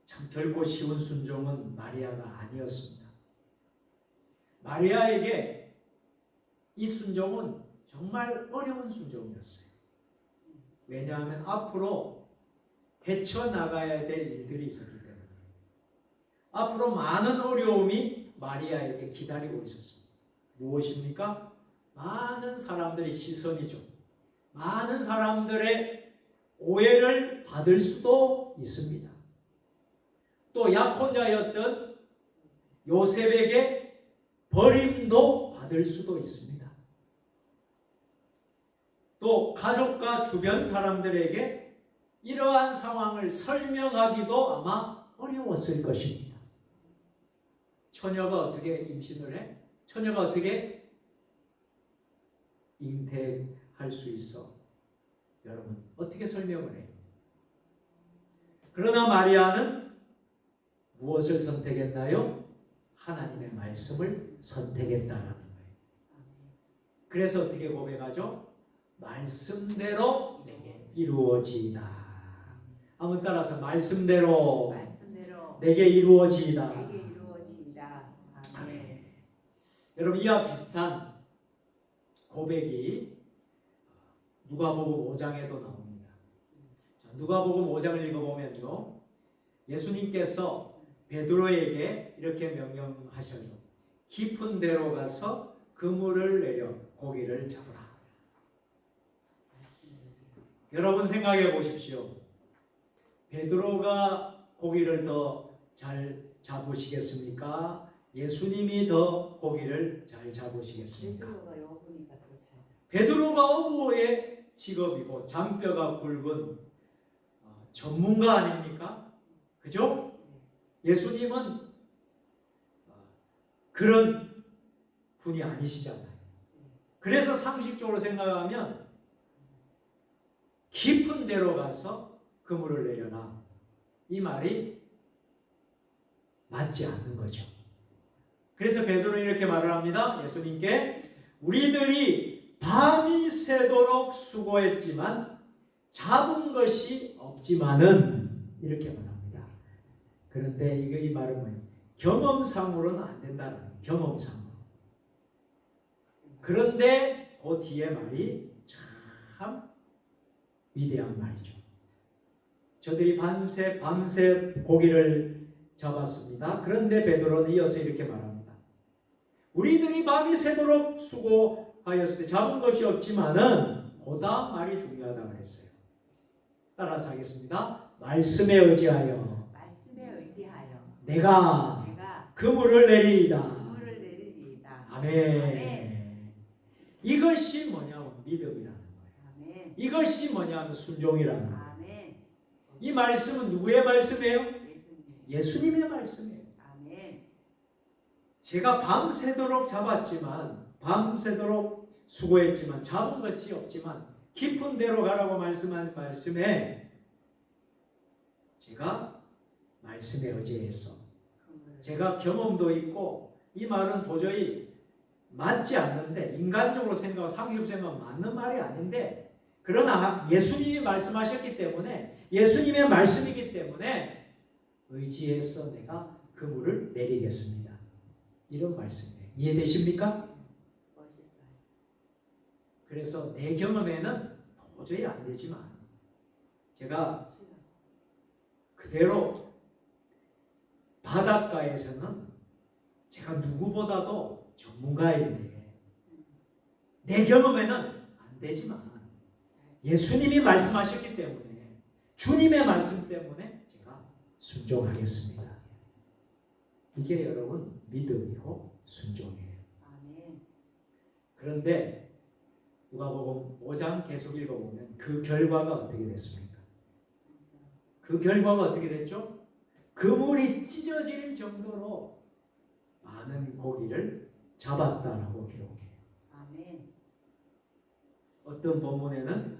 S1: 참 결코 쉬운 순종은 마리아가 아니었습니다. 마리아에게 이 순종은 정말 어려운 순종이었어요. 왜냐하면 앞으로 헤쳐나가야 될 일들이 있었기 때문에 앞으로 많은 어려움이 마리아에게 기다리고 있었습니다. 무엇입니까? 많은 사람들의 시선이죠. 많은 사람들의 오해를 받을 수도 있습니다. 또 약혼자였던 요셉에게 버림도 받을 수도 있습니다. 또 가족과 주변 사람들에게 이러한 상황을 설명하기도 아마 어려웠을 것입니다. 처녀가 어떻게 임신을 해? 처녀가 어떻게 잉태할 수 있어? 여러분, 어떻게 설명을 해요? 그러나 마리아는 무엇을 선택했나요? 하나님의 말씀을 선택했다는 거예요. 그래서 어떻게 고백하죠? 말씀대로 내게 이루어지이다. 한번 따라서 말씀대로 내게 이루어지이다. 아멘. 여러분, 이와 비슷한 고백이 누가복음 5장에도 나옵니다. 자, 누가복음 5장을 읽어보면요, 예수님께서 베드로에게 이렇게 명령하셔요. 깊은 데로 가서 그물을 내려 고기를 잡으라. 여러분 생각해 보십시오. 베드로가 고기를 더 잘 잡으시겠습니까? 예수님이 더 고기를 잘 잡으시겠습니까? 베드로가 어부의 직업이고 장뼈가 굵은 전문가 아닙니까? 그죠? 예수님은 그런 분이 아니시잖아요. 그래서 상식적으로 생각하면 깊은 데로 가서 그물을 내려라, 이 말이 맞지 않는 거죠. 그래서 베드로는 이렇게 말을 합니다. 예수님께 우리들이 밤이 새도록 수고했지만 잡은 것이 없지만은, 이렇게 말합니다. 그런데 이 말은 뭐예요? 경험상으로는 안 된다는 거예요. 경험상으로. 그런데 그 뒤에 말이 참 위대한 말이죠. 저들이 밤새 고기를 잡았습니다. 그런데 베드로는 이어서 이렇게 말합니다. 우리들이 밤이 새도록 수고하였을 때 잡은 것이 없지만은, 그 다음 말이 중요하다고 했어요. 따라서 하겠습니다. 말씀에 의지하여 내가 그물을 내리이다. 아멘. 이것이 뭐냐면 믿음이라는 거예요. 이것이 뭐냐면 순종이라는 거예요. 이 말씀은 누구의 말씀이에요? 예수님의 말씀이에요. 제가 밤새도록 잡았지만, 밤새도록 수고했지만 잡은 것이 없지만 깊은 데로 가라고 말씀한 말씀에 제가 말씀에 의지해서, 제가 경험도 있고, 이 말은 도저히 맞지 않는데, 인간적으로 생각하고 상식적으로 생각하면 맞는 말이 아닌데, 그러나 예수님이 말씀하셨기 때문에, 예수님의 말씀이기 때문에
S2: 의지해서 내가 그물을 내리겠습니다. 이런 말씀이에요. 이해되십니까?
S3: 멋있어요.
S2: 그래서 내 경험에는 도저히 안 되지만 제가 그대로 바닷가에서는 제가 누구보다도 전문가인데 내 경험에는 안 되지만 예수님이 말씀하셨기 때문에 주님의 말씀 때문에 제가 순종하겠습니다. 이게 여러분 믿음이고 순종이에요.
S3: 아멘.
S2: 그런데 누가복음 5장 계속 읽어보면 그 결과가 어떻게 됐습니까? 그 결과가 어떻게 됐죠? 그물이 찢어질 정도로 많은 고기를 잡았다라고 기록해요.
S3: 아멘.
S2: 어떤 본문에는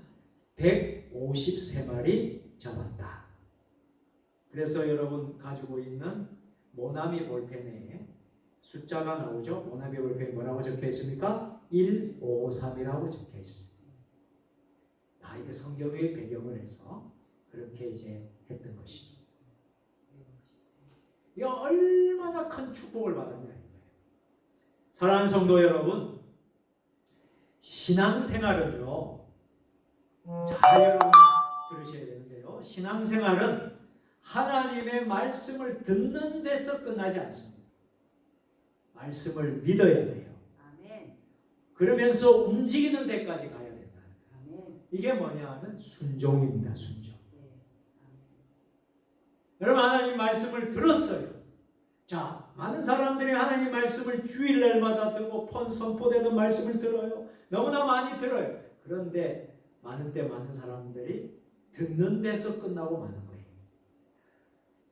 S2: 153마리 잡았다. 그래서 여러분 가지고 있는 모나미 볼펜에 숫자가 나오죠. 모나미 볼펜에 뭐라고 적혀 있습니까? 153이라고 적혀 있어요. 이게 성경의 배경을 해서 그렇게 이제 했던 것이죠. 이 얼마나 큰 축복을 받았냐 이거예요. 사랑하는 성도 여러분, 신앙생활은요, 잘 여러분 들으셔야 되는데요, 신앙생활은 하나님의 말씀을 듣는 데서 끝나지 않습니다. 말씀을 믿어야 돼요.
S3: 아멘.
S2: 그러면서 움직이는 데까지 가야 된다.
S3: 아멘.
S2: 이게 뭐냐 하면 순종입니다. 순종.
S3: 네. 아멘.
S2: 여러분 하나님 말씀을 들었어요. 자, 많은 사람들이 하나님 말씀을 주일날마다 듣고 선포되는 말씀을 들어요. 너무나 많이 들어요. 그런데 많은 때 많은 사람들이 듣는 데서 끝나고 마는 거예요.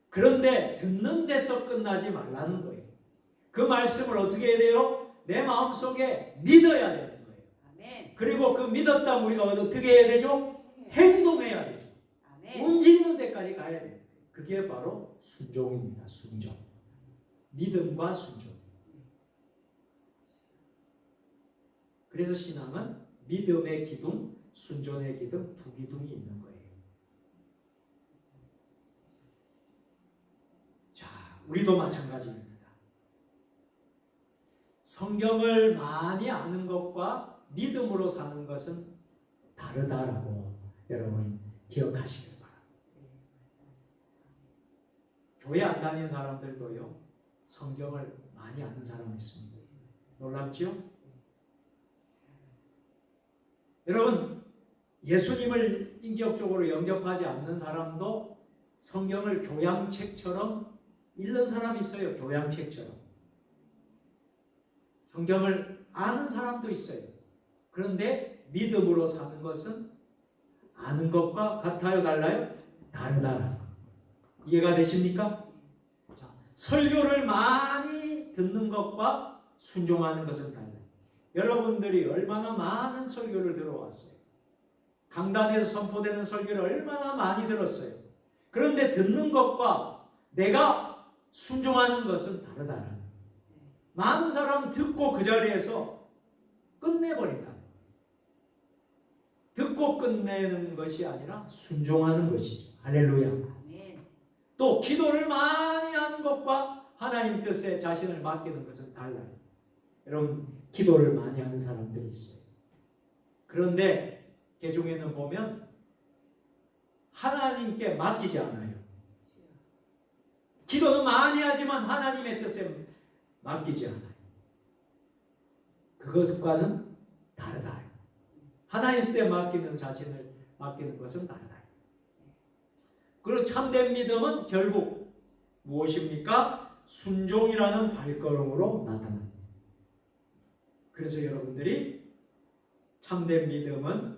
S2: 그런데 듣는 데서 끝나지 말라는 거예요. 그 말씀을 어떻게 해야 돼요? 내 마음속에 믿어야 되는 거예요.
S3: 아멘.
S2: 그리고 그 믿었다면 우리가 어떻게 해야 되죠? 행동해야 되죠.
S3: 아멘.
S2: 움직이는 데까지 가야 돼요. 그게 바로 순종입니다. 순종. 믿음과 순종. 그래서 신앙은 믿음의 기둥, 순종의 기둥 두 기둥이 있는 거예요. 자, 우리도 마찬가지입니다. 성경을 많이 아는 것과 믿음으로 사는 것은 다르다라고 여러분 기억하시길 바랍니다. 교회 안 다니는 사람들도요, 성경을 많이 아는 사람이 있습니다. 놀랍죠? 여러분, 예수님을 인격적으로 영접하지 않는 사람도 성경을 교양책처럼 읽는 사람이 있어요. 교양책처럼. 성경을 아는 사람도 있어요. 그런데 믿음으로 사는 것은 아는 것과 같아요? 달라요? 다르다. 이해가 되십니까? 자, 설교를 많이 듣는 것과 순종하는 것은 달라요. 여러분들이 얼마나 많은 설교를 들어왔어요. 강단에서 선포되는 설교를 얼마나 많이 들었어요. 그런데 듣는 것과 내가 순종하는 것은 다르다. 많은 사람은 듣고 그 자리에서 끝내버린다. 듣고 끝내는 것이 아니라 순종하는 것이죠. 할렐루야.
S3: 아멘.
S2: 또 기도를 많이 하는 것과 하나님 뜻에 자신을 맡기는 것은 달라요. 여러분, 기도를 많이 하는 사람들이 있어요. 그런데 그 중에는 보면 하나님께 맡기지 않아요. 기도는 많이 하지만 하나님의 뜻에 맡기지 않아요. 그것과는 다르다. 하나님 때 맡기는 자신을 맡기는 것은 다르다. 그리고 참된 믿음은 결국 무엇입니까? 순종이라는 발걸음으로 나타납니다. 그래서 여러분들이 참된 믿음은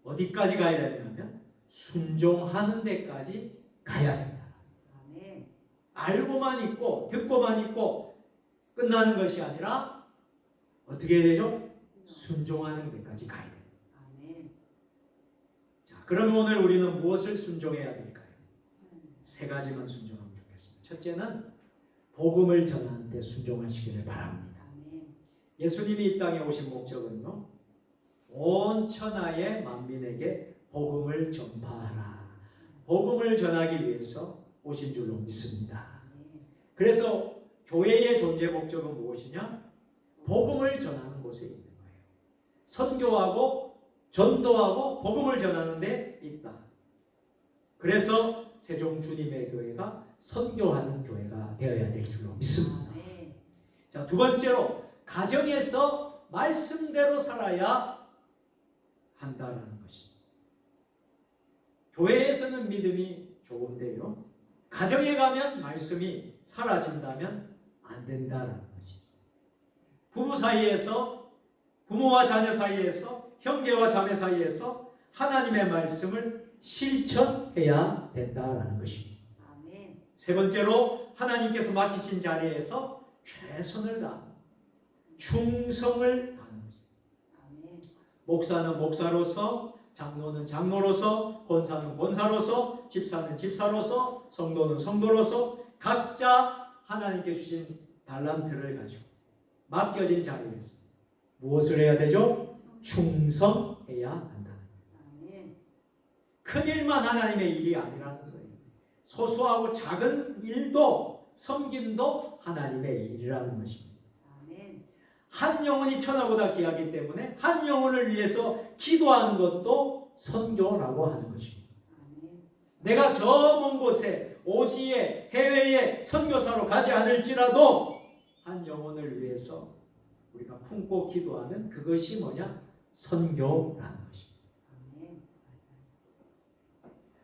S2: 어디까지 가야 되냐면 순종하는 데까지 가야 된다.
S3: 아멘.
S2: 알고만 있고 듣고만 있고 끝나는 것이 아니라 어떻게 해야 되죠? 순종하는 데까지 가야 돼요.
S3: 아멘.
S2: 자, 그러면 오늘 우리는 무엇을 순종해야 될까요? 세 가지만 순종하면 좋겠습니다. 첫째는 복음을 전하는 데 순종하시기를 바랍니다.
S3: 아멘.
S2: 예수님이 이 땅에 오신 목적은요, 온 천하의 만민에게 복음을 전파하라. 복음을 전하기 위해서 오신 줄로 믿습니다.
S3: 아멘.
S2: 그래서 교회의 존재 목적은 무엇이냐? 복음을 전하는 곳에 있는 거예요. 선교하고 전도하고 복음을 전하는 데 있다. 그래서 세종 주님의 교회가 선교하는 교회가 되어야 될 줄로 믿습니다.
S3: 아멘.
S2: 자, 두 번째로 가정에서 말씀대로 살아야 한다라는 것입니다. 교회에서는 믿음이 좋은데요, 가정에 가면 말씀이 사라진다면 안 된다라는 것입니다. 부부 사이에서, 부모와 자녀 사이에서, 형제와 자매 사이에서 하나님의 말씀을 실천해야 된다라는 것입니다.
S3: 아멘.
S2: 세 번째로 하나님께서 맡기신 자리에서 최선을 다하는, 충성을 다하는 것입니다.
S3: 아멘.
S2: 목사는 목사로서, 장로는 장로로서, 권사는 권사로서, 집사는 집사로서, 성도는 성도로서 각자 하나님께 주신 달란트를 가지고 맡겨진 자리에서 무엇을 해야 되죠? 충성해야 한다.
S3: 아멘.
S2: 큰 일만 하나님의 일이 아니라는 거예요. 소소하고 작은 일도, 섬김도 하나님의 일이라는 것입니다.
S3: 아멘.
S2: 한 영혼이 천하보다 귀하기 때문에 한 영혼을 위해서 기도하는 것도 선교라고 하는 것입니다.
S3: 아멘.
S2: 내가 저 먼 곳에, 오지에, 해외에 선교사로 가지 않을지라도 한 영혼을 위해서 우리가 품고 기도하는 그것이 뭐냐? 선교라는 것입니다.
S3: 아멘.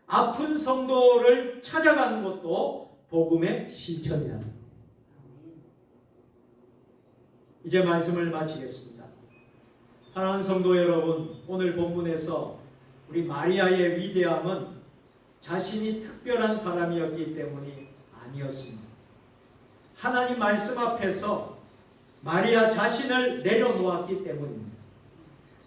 S2: 아픈 성도를 찾아가는 것도 복음의 실천이라는 거예요.
S3: 아멘.
S2: 이제 말씀을 마치겠습니다. 사랑하는 성도 여러분, 오늘 본문에서 우리 마리아의 위대함은 자신이 특별한 사람이었기 때문이 아니었습니다. 하나님 말씀 앞에서 마리아 자신을 내려놓았기 때문입니다.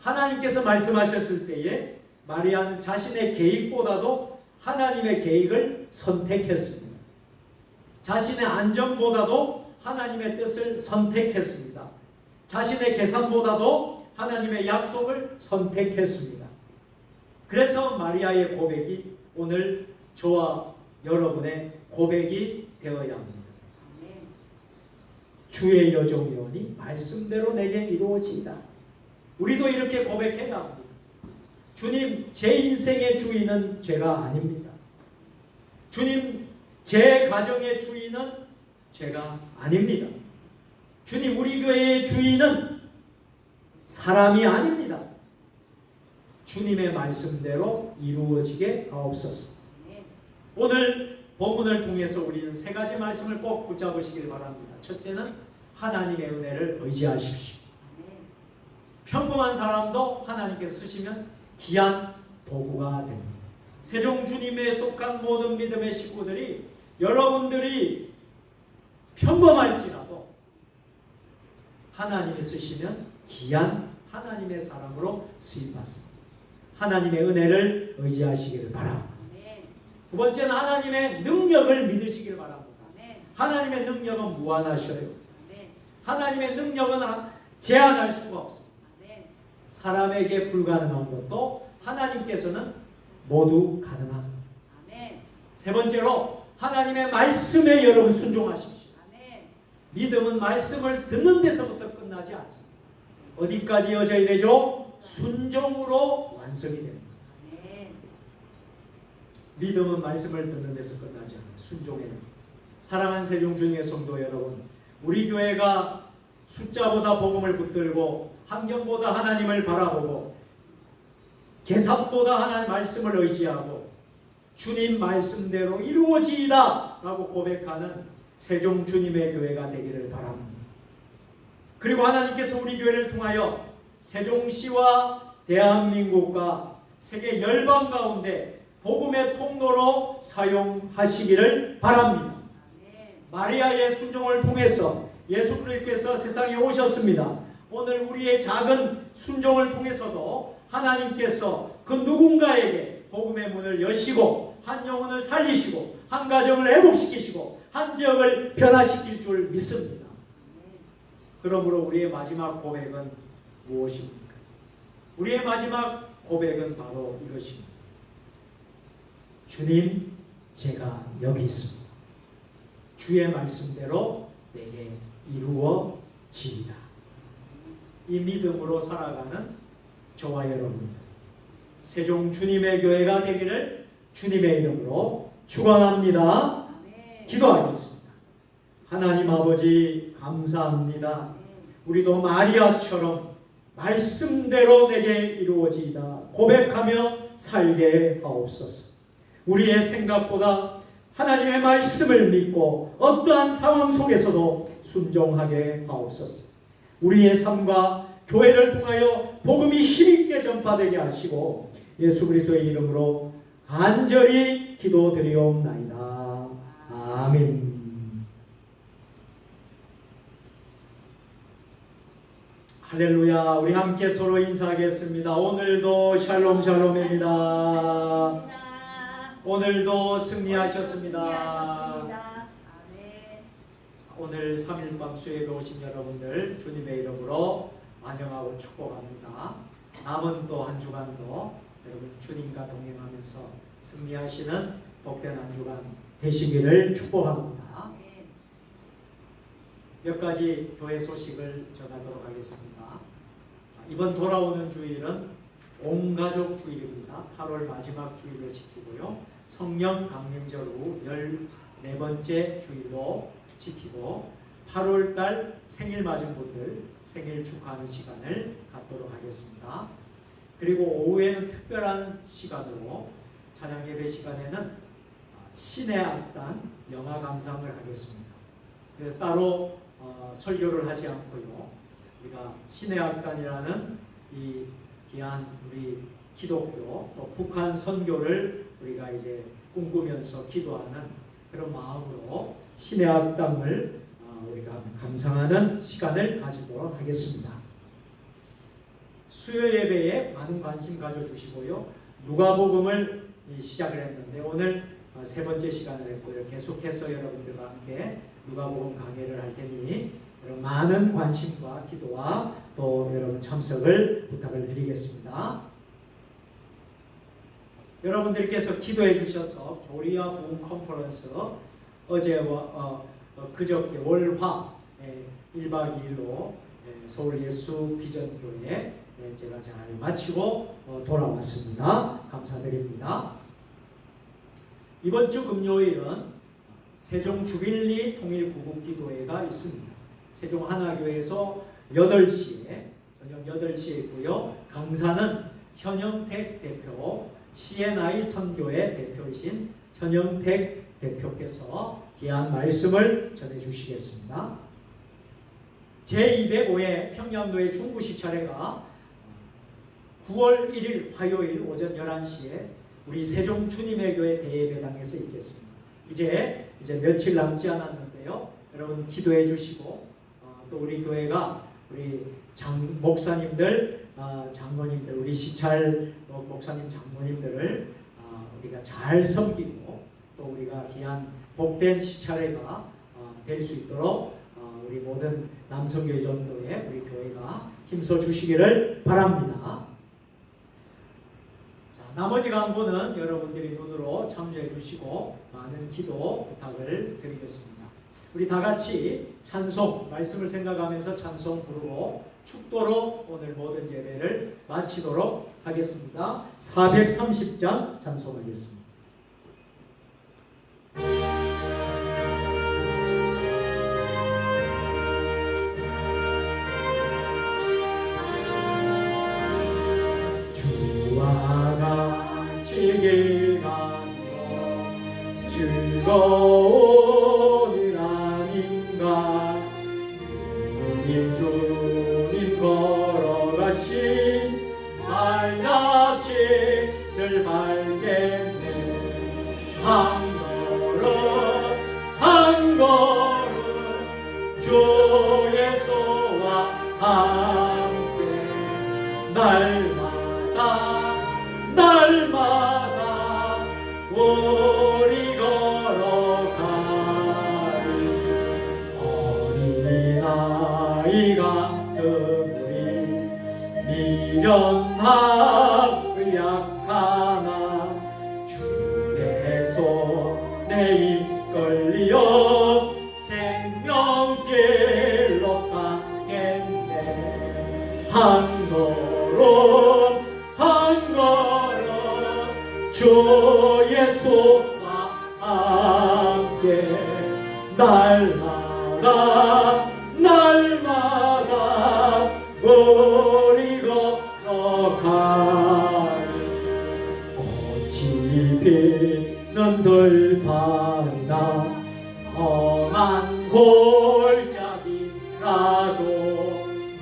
S2: 하나님께서 말씀하셨을 때에 마리아는 자신의 계획보다도 하나님의 계획을 선택했습니다. 자신의 안전보다도 하나님의 뜻을 선택했습니다. 자신의 계산보다도 하나님의 약속을 선택했습니다. 그래서 마리아의 고백이 오늘 저와 여러분의 고백이 되어야 합니다.
S3: 아멘.
S2: 주의 여종이오니 말씀대로 내게 이루어지이다. 우리도 이렇게 고백해야 합니다. 주님, 제 인생의 주인은 제가 아닙니다. 주님, 제 가정의 주인은 제가 아닙니다. 주님, 우리 교회의 주인은 사람이 아닙니다. 주님의 말씀대로 이루어지게 하옵소서.
S3: 아멘.
S2: 오늘 본문을 통해서 우리는 세 가지 말씀을 꼭 붙잡으시길 바랍니다. 첫째는 하나님의 은혜를 의지하십시오.
S3: 아멘.
S2: 평범한 사람도 하나님께서 쓰시면 귀한 도구가 됩니다. 세종 주님에 속한 모든 믿음의 식구들이, 여러분들이 평범할지라도 하나님이 쓰시면 귀한 하나님의 사람으로 쓰임받습니다. 하나님의 은혜를 의지하시기를 바랍니다.
S3: 아멘.
S2: 두 번째는 하나님의 능력을 믿으시길 바랍니다.
S3: 아멘.
S2: 하나님의 능력은 무한하셔요.
S3: 아멘.
S2: 하나님의 능력은 제한할 수가 없습니다.
S3: 아멘.
S2: 사람에게 불가능한 것도 하나님께서는 모두 가능합니다.
S3: 아멘.
S2: 세 번째로 하나님의 말씀에 여러분 순종하십시오.
S3: 아멘.
S2: 믿음은 말씀을 듣는 데서부터 끝나지 않습니다. 어디까지 이어져야 되죠? 순종으로 완성이 됩니다.
S3: 아멘.
S2: 믿음은 말씀을 듣는 데서 끝나지 않아요. 순종해요. 사랑하는 세종 주님의 성도 여러분, 우리 교회가 숫자보다 복음을 붙들고 환경보다 하나님을 바라보고 계산보다 하나님 말씀을 의지하고 주님 말씀대로 이루어지이다 라고 고백하는 세종 주님의 교회가 되기를 바랍니다. 그리고 하나님께서 우리 교회를 통하여 세종시와 대한민국과 세계 열방 가운데 복음의 통로로 사용하시기를 바랍니다.
S3: 아멘.
S2: 마리아의 순종을 통해서 예수 그리스도께서 세상에 오셨습니다. 오늘 우리의 작은 순종을 통해서도 하나님께서 그 누군가에게 복음의 문을 여시고 한 영혼을 살리시고 한 가정을 회복시키시고 한 지역을 변화시킬 줄 믿습니다.
S3: 아멘.
S2: 그러므로 우리의 마지막 고백은 무엇입니까? 우리의 마지막 고백은 바로 이것입니다. 주님, 제가 여기 있습니다. 주의 말씀대로 내게 이루어지리라. 이 믿음으로 살아가는 저와 여러분, 세종 주님의 교회가 되기를 주님의 이름으로 축원합니다.
S3: 아멘.
S2: 기도하겠습니다. 하나님 아버지 감사합니다. 우리도 마리아처럼 말씀대로 내게 이루어지이다 고백하며 살게 하옵소서. 우리의 생각보다 하나님의 말씀을 믿고 어떠한 상황 속에서도 순종하게 하옵소서. 우리의 삶과 교회를 통하여 복음이 힘있게 전파되게 하시고 예수 그리스도의 이름으로 간절히 기도드리옵나이다. 아멘. 할렐루야. 우리 함께 서로 인사하겠습니다. 오늘도 샬롬 샬롬입니다. 오늘도 승리하셨습니다.
S3: 아멘.
S2: 오늘 3일밤 수요일에 오신 여러분들 주님의 이름으로 환영하고 축복합니다. 남은 또 한 주간도 여러분 주님과 동행하면서 승리하시는 복된 한 주간 되시기를 축복합니다. 몇 가지 교회 소식을 전하도록 하겠습니다. 이번 돌아오는 주일은 온가족 주일입니다. 8월 마지막 주일을 지키고요. 성령 강림절 후 14번째 주일도 지키고 8월달 생일 맞은 분들 생일 축하하는 시간을 갖도록 하겠습니다. 그리고 오후에는 특별한 시간으로 찬양 예배 시간에는 신의 악단 영화 감상을 하겠습니다. 그래서 따로 설교를 하지 않고요. 우리가 신의 악단이라는 이 귀한 우리 기독교 또 북한 선교를 우리가 이제 꿈꾸면서 기도하는 그런 마음으로 신의 악단을 우리가 감상하는 시간을 가지도록 하겠습니다. 수요 예배에 많은 관심 가져주시고요. 누가복음을 시작을 했는데 오늘 세 번째 시간을 했고요. 계속해서 여러분들과 함께 누가복음 강해를 할 테니 여러분 많은 관심과 기도와 또 여러분 참석을 부탁을 드리겠습니다. 여러분들께서 기도해 주셔서 교리와 부흥 컨퍼런스 어제와 그저께 월화 1박 2일로 서울 예수 비전교회 제가 잘 마치고 돌아왔습니다. 감사드립니다. 이번 주 금요일은 세종 주빌리 통일 구국기도회가 있습니다. 세종 하나교회에서 8시에 저녁 8시에 있고요. 강사는 현영택 대표, CNI 선교회 대표이신 현영택 대표께서 귀한 말씀을 전해주시겠습니다. 제205회 평양도의 중부시 차례가 9월 1일 화요일 오전 11시에 우리 세종 주님의 교회 대예배당에서 있겠습니다. 이제 며칠 남지 않았는데요. 여러분 기도해 주시고 또 우리 교회가 우리 목사님들, 장로님들, 우리 시찰 목사님 장로님들을 우리가 잘 섬기고 또 우리가 귀한 복된 시찰회가 될 수 있도록 우리 모든 남성교회 전도에 우리 교회가 힘써 주시기를 바랍니다. 자, 나머지 강보는 여러분들이 눈으로 참조해 주시고 많은 기도 부탁을 드리겠습니다. 우리 다 같이 찬송, 말씀을 생각하면서 찬송 부르고 축도로 오늘 모든 예배를 마치도록 하겠습니다. 430장 찬송하겠습니다. 주와 같이 길 가며 즐거운 일 아닌가. 주님 걸어가신 발자취를 밟겠네. 한 걸음 주의 소와 함께 날마다 우리 걸어가리. 어린아이 같은 우리 미련하고 약하나 주의 손 위하여 생명길로 가겠네. 한 걸음 한 걸음 주 예수와 함께 날마다 날마다 우리 걸어가리. 꽃이 피는 들판이나 험한 골짜기라도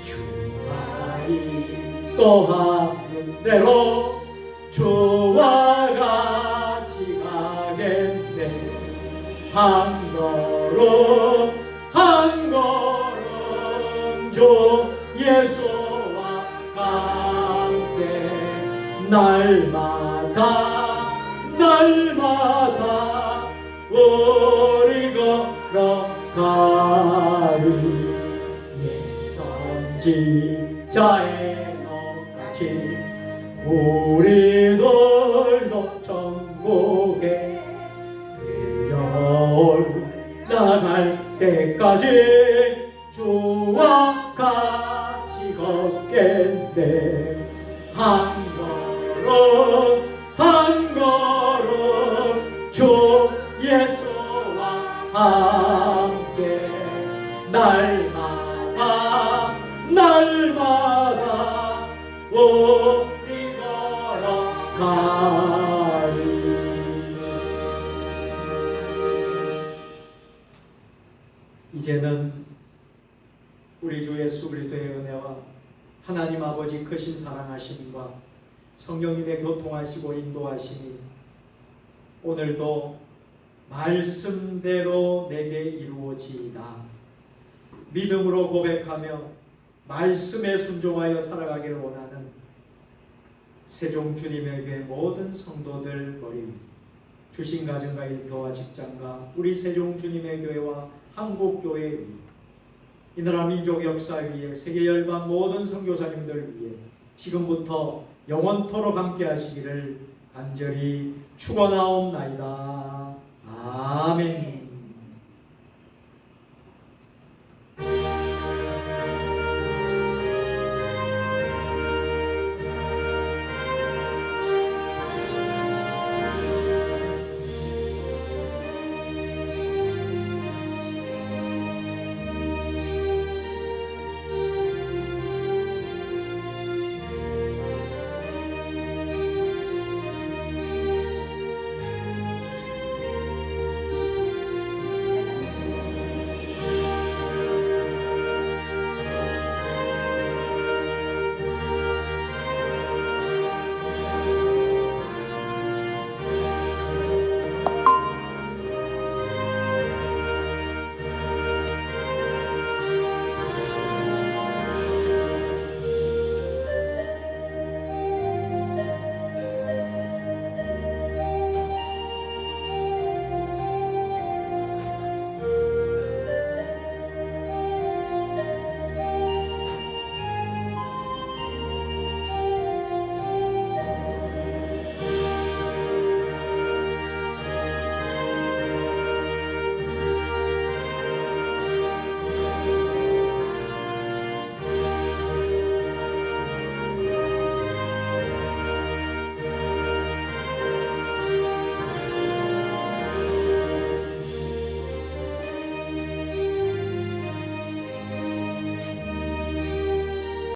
S2: 주가 인도하는 대로 주와 같이 가겠네. 한 걸음 한 걸음 주 예수와 함께 날마다 날마다 우리 걸어가리. 옛선지자의 너같이 우리들도 천국에 올라갈 때까지 주와 같이 걷겠네. 한 걸음 한 걸음 주 예수와 함께 날마다 날마다 우리 걸어가리. 이제는 우리 주 예수 그리스도의 은혜와 하나님 아버지 크신 사랑하심과 성령님의 교통하시고 인도하심이 오늘도 말씀대로 내게 이루어지이다. 믿음으로 고백하며 말씀에 순종하여 살아가기를 원하는 세종 주님의 교회 모든 성도들 머리 주신 가정과 일터와 직장과 우리 세종 주님의 교회와 한국교회 위, 이 나라 민족 역사 위에 세계 열방 모든 선교사님들 위해 지금부터 영원토록 함께 하시기를 간절히 축원하옵나이다. 아멘.